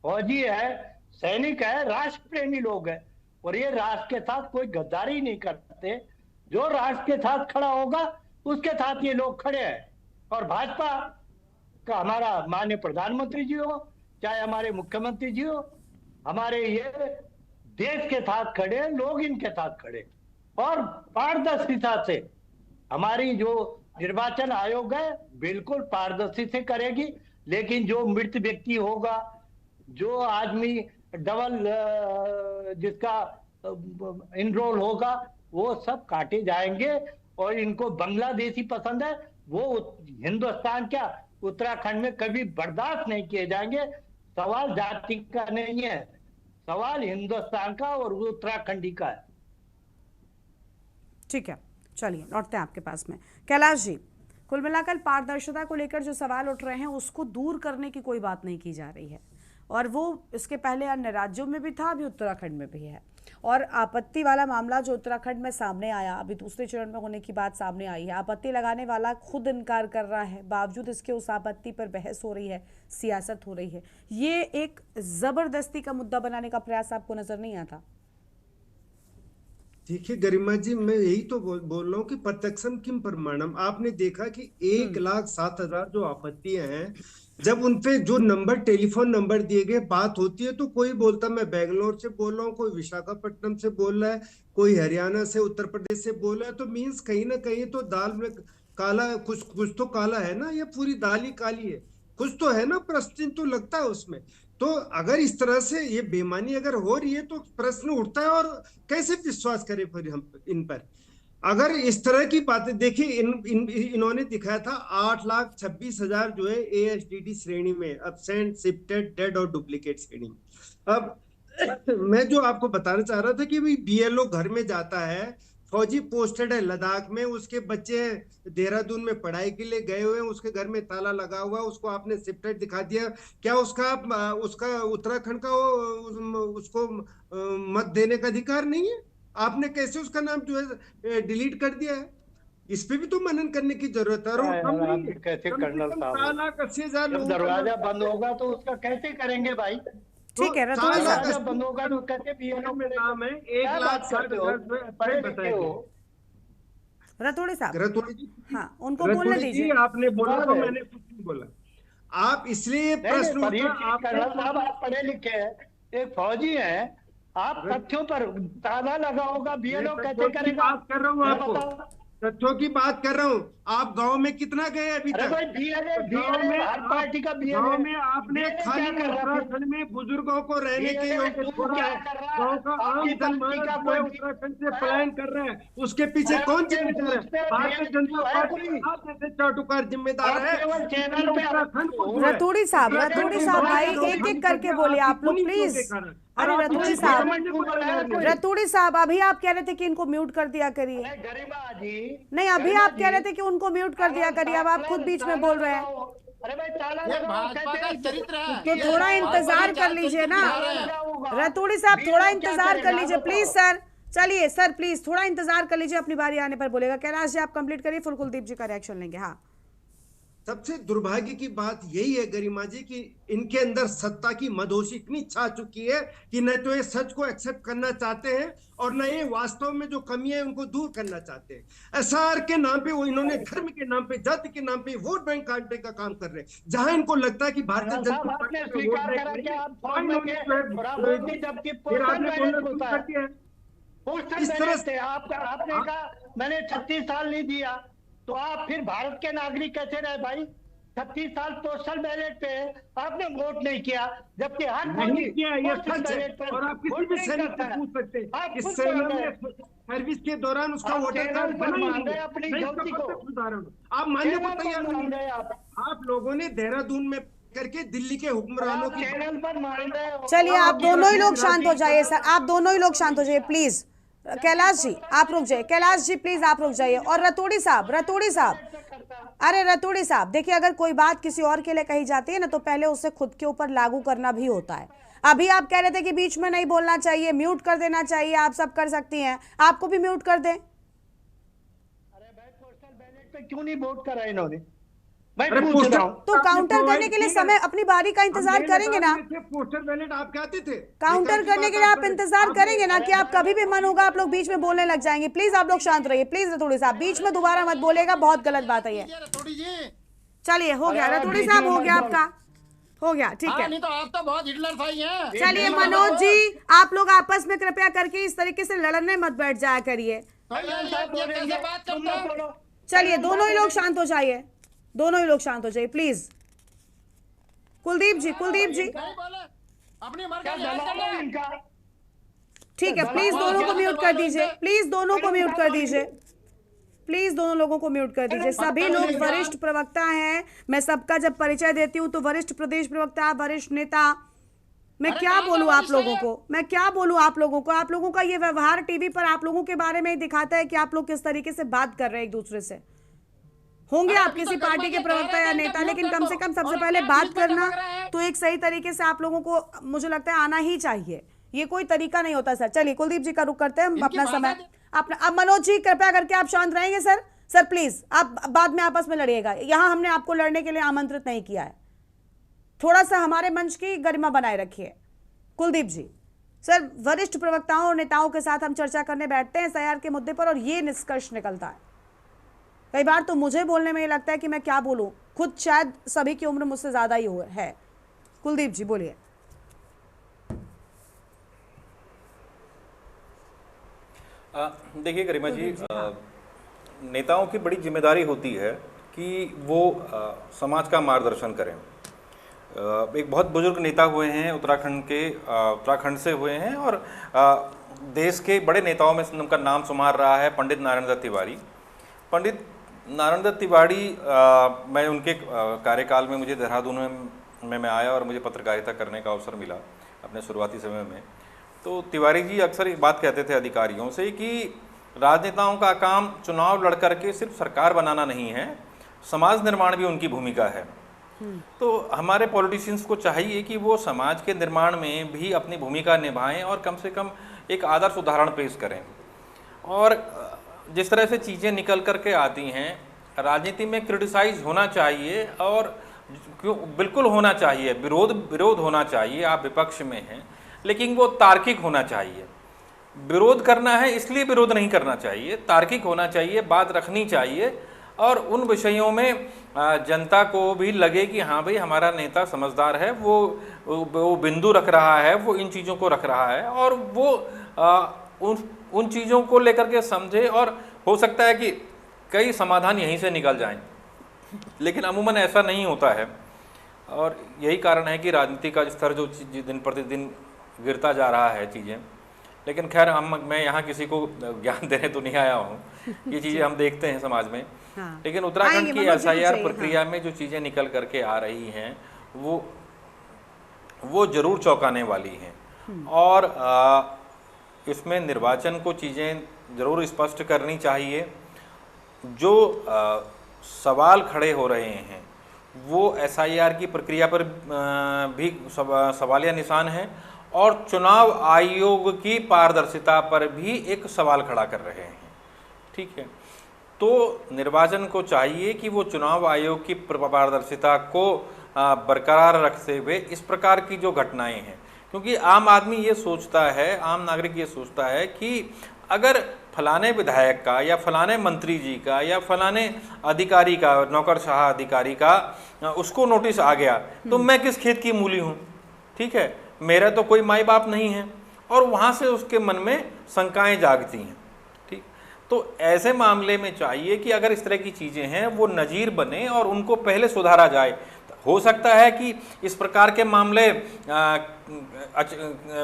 फौजी है, सैनिक है, राष्ट्र प्रेमी लोग हैं, और ये राष्ट्र के साथ कोई गद्दारी नहीं करते। जो राष्ट्र के साथ खड़ा होगा उसके साथ ये लोग खड़े हैं। और भाजपा का हमारा माननीय प्रधानमंत्री जी हो, चाहे हमारे मुख्यमंत्री जी हो, हमारे ये देश के साथ खड़े हैं, लोग इनके साथ खड़े। और पारदर्शिता से हमारी जो निर्वाचन आयोग है बिल्कुल पारदर्शी से करेगी। लेकिन जो मृत व्यक्ति होगा, जो आदमी डबल जिसका इनरोल होगा, वो सब काटे जाएंगे। और इनको बांग्लादेशी पसंद है, वो हिंदुस्तान क्या उत्तराखंड में कभी बर्दाश्त नहीं किए जाएंगे। सवाल जाति का नहीं है, सवाल हिंदुस्तान का और उत्तराखंडी का है। ठीक है, चलिए लौटते हैं आपके पास में। कैलाश जी, कुल मिलाकर पारदर्शिता को लेकर जो सवाल उठ रहे हैं उसको दूर करने की कोई बात नहीं की जा रही है, और वो इसके पहले अन्य राज्यों में भी था, अभी उत्तराखंड में भी है। और आपत्ति वाला मामला जो उत्तराखंड में सामने आया, अभी दूसरे चरण में होने की बात सामने आई है, आपत्ति लगाने वाला खुद इनकार कर रहा है, बावजूद इसके उस आपत्ति पर बहस हो रही है, सियासत हो रही है। ये एक जबरदस्ती का मुद्दा बनाने का प्रयास आपको नजर नहीं आता? देखिए गरिमा जी, मैं यही तो बोल रहा हूँ कि प्रत्यक्षम किम प्रमाणम। आपने देखा कि 1,07,000 जो आपत्तियां हैं, जब उनपे जो नंबर, टेलीफोन नंबर दिए गए, बात होती है तो कोई बोलता मैं बेंगलोर से बोल रहा हूँ, कोई विशाखापट्टनम से बोल रहा है, कोई हरियाणा से, उत्तर प्रदेश से बोल रहा है। तो मीन्स कहीं ना कहीं तो दाल में काला, कुछ तो काला है ना, ये पूरी दाल ही काली है, कुछ तो है ना, प्रश्न तो लगता है उसमें। तो अगर इस तरह से ये बेईमानी अगर हो रही है तो प्रश्न उठता है, और कैसे विश्वास करें फिर हम इन पर। अगर इस तरह की बातें देखिए, इन्होंने दिखाया था 8,26,000 जो है ASDD श्रेणी में, अब्सेंट, शिफ्टेड, डेड और डुप्लीकेट श्रेणी में। अब मैं जो आपको बताना चाह रहा था कि भाई BLO घर में जाता है, फौजी पोस्टेड है लद्दाख में, उसके बच्चे देहरादून में पढ़ाई के लिए गए हुए हैं, उसके घर में ताला लगा हुआ है, उसको आपने शिफ्टेड दिखा दिया, क्या उसका उत्तराखंड का उसको मत देने का अधिकार नहीं है? आपने कैसे उसका नाम जो है डिलीट कर दिया है? इस पे भी तो मनन करने की जरूरत है। कैसे कर्नल साहब, 4,80,000 जब दरवाजा बंद होगा तो उसका कैसे करेंगे भाई? ठीक है, दरवाजा बंद होगा तो कैसे BLO में नाम है 1,60,000 रतोड़ी साहब, रतोड़ी जी, हाँ उनको बोलने दीजिए। आपने बोला तो मैंने कुछ नहीं बोला। आप इसलिए प्रश्न साहब, आप पढ़े लिखे हैं, एक फौजी हैं, आप तथ्यों पर ताला लगा होगा, BLO कैसे करेगा? बात कर रहा हूँ, आपको तथ्यों की बात कर रहा हूँ। आप गांव में कितना गए अभी तक? गांव में हर पार्टी का गांव में आपने खाली उत्तराखंड में बुजुर्गों को रहने के योग्य छोड़ा है। गांव का आम जनमानस उत्तराखंड से पलायन कर रहा है, उसके पीछे कौन जिम्मेदार है? भारतीय जनता पार्टी आप जैसे चाटुकार जिम्मेदार है। रतोड़ी साहब भाई एक एक करके बोलिए आप लोग प्लीज। अरे रतोड़ी साहब अभी आप कह रहे थे कि इनको म्यूट कर दिया करिए। नहीं, अभी आप कह रहे थे कि उनको म्यूट कर दिया करिए, अब आप खुद बीच में बोल रहे हैं। तो थोड़ा इंतजार कर लीजिए ना रतोड़ी साहब, थोड़ा इंतजार कर लीजिए प्लीज सर। चलिए सर प्लीज थोड़ा इंतजार कर लीजिए, अपनी बारी आने पर बोलेगा। कैलाश जी आप कंप्लीट करिए, फिर कुलदीप जी का रिएक्शन लेंगे। हाँ, सबसे दुर्भाग्य की बात यही है गरिमा जी कि इनके अंदर सत्ता की मदहोशी इतनी छा चुकी है कि न तो ये सच को एक्सेप्ट करना चाहते हैं और न ये वास्तव में जो कमी है उनको दूर करना चाहते हैं। SR के नाम पे वो इन्होंने धर्म के नाम पे, जाति के नाम पे वोट बैंक काटने का काम कर रहे हैं। जहां इनको लगता है कि भारतीय जनता पार्टी इस तरह से आपने कहा मैंने 36 साल नहीं दिया, तो आप फिर भारत के नागरिक कैसे रहे भाई? 36 साल पोस्टल बैलेट पे आपने वोट नहीं किया, जबकि हर नहीं किया, ये सच है। और आप किसी भी सैनिक से पूछ सकते हैं इस सेना में सर्विस के दौरान उसका वोटर कार्ड बना ही नहीं। अपनी गलती को उदाहरण आप मानने को तैयार नहीं है। आप लोगों ने देहरादून में करके दिल्ली के हुक्मरानों की चैनल पर मान रहे हो। चलिए आप दोनों ही लोग शांत हो जाइए सर, आप दोनों ही लोग शांत हो जाइए प्लीज। कैलाश जी आप रुक जाइए, कैलाश जी प्लीज आप रुक जाइए। और रतोड़ी साहब अरे रतोड़ी साहब देखिए, अगर कोई बात किसी और के लिए कही जाती है ना तो पहले उसे खुद के ऊपर लागू करना भी होता है। अभी आप कह रहे थे कि बीच में नहीं बोलना चाहिए, म्यूट कर देना चाहिए, आप सब कर सकती हैं, आपको भी म्यूट कर दें। अरे भाई पोस्टल बैलेट पे क्यों नहीं वोट करा इन्होंने? तो काउंटर करने के लिए समय अपनी बारी का इंतजार करेंगे ना। पोस्टर बैलेट आप कहते थे, काउंटर करने के लिए आप इंतजार करेंगे ना कि आप कभी भी मन होगा आप लोग बीच में बोलने लग जाएंगे। प्लीज आप लोग शांत रहिए प्लीज। रतोड़ी साहब बीच में दोबारा मत बोलेगा, बहुत गलत बात है ये। चलिए हो गया रतोड़ी साहब, हो गया आपका, हो गया ठीक है। नहीं तो आप तो बहुत हिटलर भाई हैं। चलिए मनोज जी आप लोग आपस में कृपया करके इस तरीके से लड़ने मत बैठ जाया करिए। चलिए दोनों ही लोग शांत हो जाइए, दोनों ही लोग शांत हो जाइए प्लीज। कुलदीप जी ठीक है, प्लीज दोनों को म्यूट कर दीजिए, प्लीज दोनों को म्यूट कर दीजिए, प्लीज दोनों लोगों को म्यूट कर दीजिए। सभी लोग वरिष्ठ प्रवक्ता हैं, मैं सबका जब परिचय देती हूँ तो वरिष्ठ प्रदेश प्रवक्ता, वरिष्ठ नेता, मैं क्या बोलूं आप लोगों को, मैं क्या बोलूं आप लोगों को। आप लोगों का ये व्यवहार टीवी पर आप लोगों के बारे में ही दिखाता है कि आप लोग किस तरीके से बात कर रहे हैं एक दूसरे से। होंगे आप किसी पार्टी के प्रवक्ता या नेता, लेकिन कम से कम सबसे पहले बात करना तो एक सही तरीके से आप लोगों को मुझे लगता है आना ही चाहिए। ये कोई तरीका नहीं होता सर। चलिए कुलदीप जी का रुख करते हैं हम अपना समय अपना। अब मनोज जी कृपया करके आप शांत रहेंगे सर प्लीज, आप बाद में आपस में लड़िएगा, यहाँ हमने आपको लड़ने के लिए आमंत्रित नहीं किया है। थोड़ा सा हमारे मंच की गरिमा बनाए रखिए। कुलदीप जी सर, वरिष्ठ प्रवक्ताओं और नेताओं के साथ हम चर्चा करने बैठते हैं SIR के मुद्दे पर और ये निष्कर्ष निकलता है। कई बार तो मुझे बोलने में ये लगता है कि मैं क्या बोलूं, खुद शायद सभी की उम्र मुझसे ज्यादा ही है। कुलदीप जी बोलिए। देखिए गरिमा जी, नेताओं की बड़ी जिम्मेदारी होती है कि वो समाज का मार्गदर्शन करें। एक बहुत बुजुर्ग नेता हुए हैं उत्तराखंड से हुए हैं और देश के बड़े नेताओं में उनका नाम शुमार रहा है पंडित नारायण दत्त तिवारी। पंडित नारायण दत्त तिवारी मैं उनके कार्यकाल में, मुझे देहरादून में मैं आया और मुझे पत्रकारिता करने का अवसर मिला अपने शुरुआती समय में। तो तिवारी जी अक्सर एक बात कहते थे अधिकारियों से कि राजनेताओं का काम चुनाव लड़ करके सिर्फ सरकार बनाना नहीं है, समाज निर्माण भी उनकी भूमिका है। तो हमारे पॉलिटिशियंस को चाहिए कि वो समाज के निर्माण में भी अपनी भूमिका निभाएं और कम से कम एक आदर्श उदाहरण पेश करें। और जिस तरह से चीज़ें निकल करके आती हैं, राजनीति में क्रिटिसाइज होना चाहिए और क्यों बिल्कुल होना चाहिए, विरोध होना चाहिए। आप विपक्ष में हैं लेकिन वो तार्किक होना चाहिए। विरोध करना है इसलिए विरोध नहीं करना चाहिए, तार्किक होना चाहिए, बात रखनी चाहिए और उन विषयों में जनता को भी लगे कि हाँ भाई हमारा नेता समझदार है, वो बिंदु रख रहा है, वो इन चीज़ों को रख रहा है और वो उन चीज़ों को लेकर के समझे। और हो सकता है कि कई समाधान यहीं से निकल जाएं, लेकिन अमूमन ऐसा नहीं होता है और यही कारण है कि राजनीति का स्तर जो दिन प्रतिदिन गिरता जा रहा है चीज़ें। लेकिन खैर मैं यहाँ किसी को ज्ञान देने तो नहीं आया हूँ, ये चीज़ें हम देखते हैं समाज में। हाँ। लेकिन उत्तराखंड की SIR प्रक्रिया में जो चीज़ें निकल करके आ रही हैं वो जरूर चौंकाने वाली हैं और इसमें निर्वाचन को चीज़ें ज़रूर स्पष्ट करनी चाहिए। जो सवाल खड़े हो रहे हैं वो SIR की प्रक्रिया पर भी सवालिया निशान है और चुनाव आयोग की पारदर्शिता पर भी एक सवाल खड़ा कर रहे हैं। ठीक है, तो निर्वाचन को चाहिए कि वो चुनाव आयोग की पारदर्शिता को बरकरार रखते हुए इस प्रकार की जो घटनाएं हैं, क्योंकि आम आदमी ये सोचता है, आम नागरिक ये सोचता है कि अगर फलाने विधायक का या फलाने मंत्री जी का या फलाने अधिकारी का, नौकरशाह अधिकारी का उसको नोटिस आ गया तो मैं किस खेत की मूली हूँ। ठीक है, मेरा तो कोई माई बाप नहीं है और वहाँ से उसके मन में शंकाएं जागती हैं। ठीक, तो ऐसे मामले में चाहिए कि अगर इस तरह की चीज़ें हैं वो नज़ीर बने और उनको पहले सुधारा जाए। हो सकता है कि इस प्रकार के मामले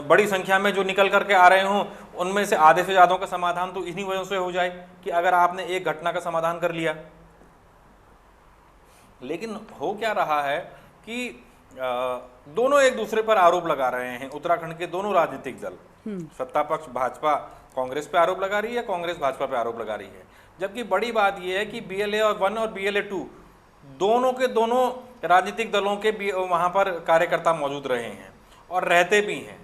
बड़ी संख्या में जो निकल करके आ रहे हों, उनमें से आधे से ज़्यादा का समाधान तो इन्हीं वजह से हो जाए कि अगर आपने एक घटना का समाधान कर लिया। लेकिन हो क्या रहा है कि दोनों एक दूसरे पर आरोप लगा रहे हैं। उत्तराखंड के दोनों राजनीतिक दल, सत्ता पक्ष भाजपा कांग्रेस पे आरोप लगा रही है, कांग्रेस भाजपा पे आरोप लगा रही है। जबकि बड़ी बात यह है कि BLA 1 और BLA 2 दोनों के दोनों राजनीतिक दलों के भी वहाँ पर कार्यकर्ता मौजूद रहे हैं और रहते भी हैं।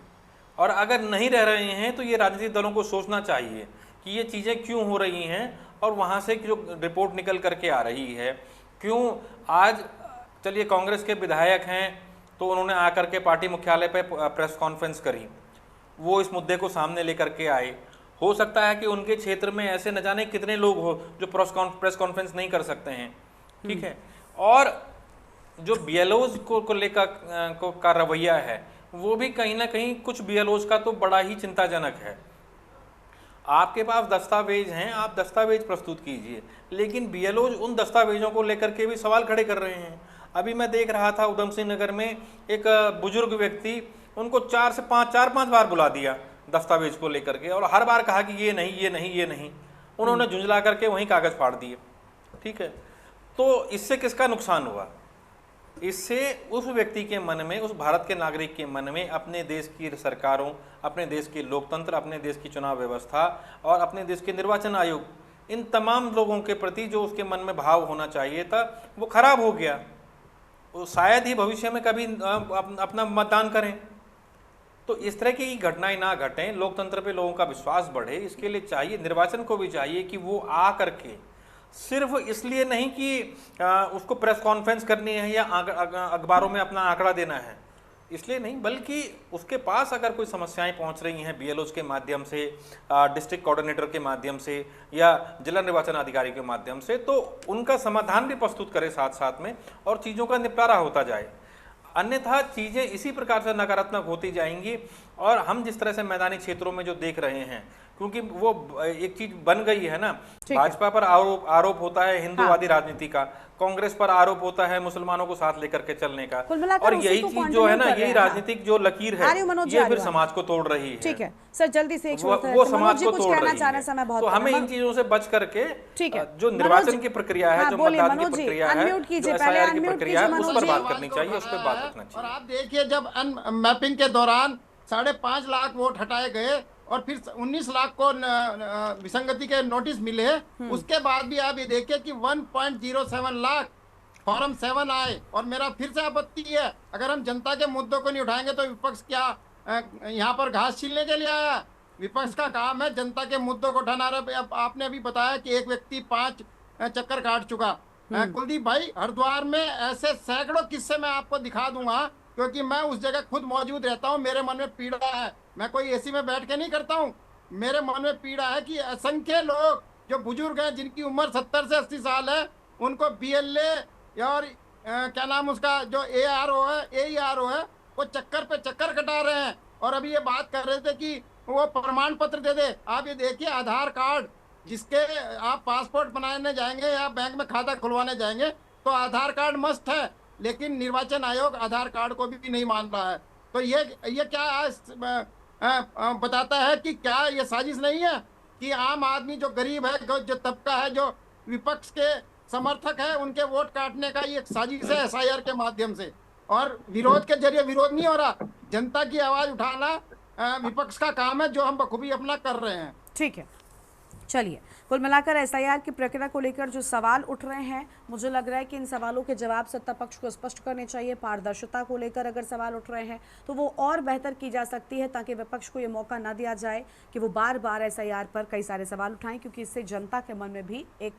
और अगर नहीं रह रहे हैं तो ये राजनीतिक दलों को सोचना चाहिए कि ये चीज़ें क्यों हो रही हैं और वहाँ से जो रिपोर्ट निकल करके आ रही है क्यों। आज चलिए कांग्रेस के विधायक हैं तो उन्होंने आकर के पार्टी मुख्यालय पर प्रेस कॉन्फ्रेंस करी, वो इस मुद्दे को सामने लेकर के आए। हो सकता है कि उनके क्षेत्र में ऐसे न जाने कितने लोग हो जो प्रेस कॉन्फ्रेंस नहीं कर सकते हैं। ठीक है, और जो BLOs को लेकर का रवैया है वो भी कहीं ना कहीं कुछ BLOs का तो बड़ा ही चिंताजनक है। आपके पास दस्तावेज हैं, आप दस्तावेज प्रस्तुत कीजिए, लेकिन BLOs उन दस्तावेजों को लेकर के भी सवाल खड़े कर रहे हैं। अभी मैं देख रहा था उधम सिंह नगर में एक बुजुर्ग व्यक्ति, उनको 4 से 5 बार बुला दिया दस्तावेज को लेकर के और हर बार कहा कि ये नहीं ये नहीं ये नहीं, उन्होंने झुंझला करके वहीं कागज फाड़ दिए। ठीक है, तो इससे किसका नुकसान हुआ? इससे उस व्यक्ति के मन में, उस भारत के नागरिक के मन में अपने देश की सरकारों, अपने देश के लोकतंत्र, अपने देश की चुनाव व्यवस्था और अपने देश के निर्वाचन आयोग, इन तमाम लोगों के प्रति जो उसके मन में भाव होना चाहिए था वो खराब हो गया। वो शायद ही भविष्य में कभी अपना मतदान करें। तो इस तरह की घटनाएं ना घटें, लोकतंत्र पे लोगों का विश्वास बढ़े, इसके लिए चाहिए, निर्वाचन को भी चाहिए कि वो आ करके सिर्फ इसलिए नहीं कि उसको प्रेस कॉन्फ्रेंस करनी है या अखबारों में अपना आंकड़ा देना है, इसलिए नहीं, बल्कि उसके पास अगर कोई समस्याएं पहुंच रही हैं BLOs के माध्यम से, डिस्ट्रिक्ट कोऑर्डिनेटर के माध्यम से या जिला निर्वाचन अधिकारी के माध्यम से, तो उनका समाधान भी प्रस्तुत करे साथ साथ में और चीज़ों का निपटारा होता जाए। अन्यथा चीज़ें इसी प्रकार से नकारात्मक होती जाएंगी और हम जिस तरह से मैदानी क्षेत्रों में जो देख रहे हैं, क्योंकि वो एक चीज बन गई है ना, भाजपा पर आरोप होता है हिंदूवादी राजनीति का, कांग्रेस पर आरोप होता है मुसलमानों को साथ लेकर के चलने का, कुल मिलाकर और उसी यही को चीज जो है ना, continue कर यही रहे हैं। राजनीतिक जो लकीर है, आर्य मनोज जी, ये फिर आर्य समाज को तोड़ रही है। ठीक है सर, जल्दी से एक वो समाज को तोड़ रही है। समय बहुत तो हमें इन चीजों से बच करके ठीक है, जो निर्वाचन की प्रक्रिया है, जो मतदान की प्रक्रिया है, अनम्यूट कीजिए, जो पहले SIR की अनम्यूट प्रक्रिया है, कीजिए उस पर मनोज बात करनी चाहिए, उस पर बात रखना चाहिए। और आप देखिए, जब मैपिंग के दौरान 5.5 लाख वोट हटाए गए और फिर 19 लाख को विसंगति के नोटिस मिले, उसके बाद भी आप ये देखिए कि 1.07 लाख फॉर्म 7 आए। और मेरा फिर से आपत्ति है, अगर हम जनता के मुद्दों को नहीं उठाएंगे तो विपक्ष क्या यहाँ पर घास छीलने के लिए आया? विपक्ष का काम है जनता के मुद्दों को उठाना। आपने अभी बताया कि एक व्यक्ति 5 चक्कर काट चुका। कुलदीप भाई, हरिद्वार में ऐसे सैकड़ों किस्से मैं आपको दिखा दूंगा, क्योंकि मैं उस जगह खुद मौजूद रहता हूँ। मेरे मन में पीड़ा है, मैं कोई एसी में बैठ के नहीं करता हूँ। मेरे मन में पीड़ा है कि असंख्य लोग जो बुजुर्ग हैं, जिनकी उम्र 70 से 80 साल है, उनको BLA और क्या नाम उसका जो AERO है, वो चक्कर पे चक्कर कटा रहे हैं। और अभी ये बात कर रहे थे कि वो प्रमाण पत्र दे दे। आप ये देखिए, आधार कार्ड जिसके आप पासपोर्ट बनाने जाएंगे या बैंक में खाता खुलवाने जाएंगे तो आधार कार्ड मस्ट है, लेकिन निर्वाचन आयोग आधार कार्ड को भी नहीं मान रहा है। तो ये क्या बताता है कि क्या ये साजिश नहीं है कि आम आदमी जो गरीब है, जो तबका है, जो विपक्ष के समर्थक है, उनके वोट काटने का ये साजिश है SIR के माध्यम से। और विरोध के जरिए विरोध नहीं हो रहा, जनता की आवाज उठाना विपक्ष का काम है, जो हम बखूबी अपना कर रहे हैं। ठीक है, चलिए, कुल मिलाकर SIR की प्रक्रिया को लेकर जो सवाल उठ रहे हैं, मुझे लग रहा है कि इन सवालों के जवाब सत्ता पक्ष को स्पष्ट करने चाहिए। पारदर्शिता को लेकर अगर सवाल उठ रहे हैं तो वो और बेहतर की जा सकती है, ताकि विपक्ष को ये मौका ना दिया जाए कि वो बार बार SIR पर कई सारे सवाल उठाएं, क्योंकि इससे जनता के मन में भी एक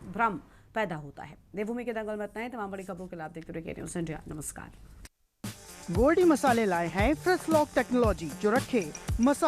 भ्रम पैदा होता है। देवभूमि के दंगल में इतना ही। तमाम बड़ी खबरों के लिए आप देखते रहिए न्यूज़ इंडिया। नमस्कार। गोल्डी मसाले लाए हैं फ्रेश लॉक टेक्नोलॉजी, जो रखे मसाले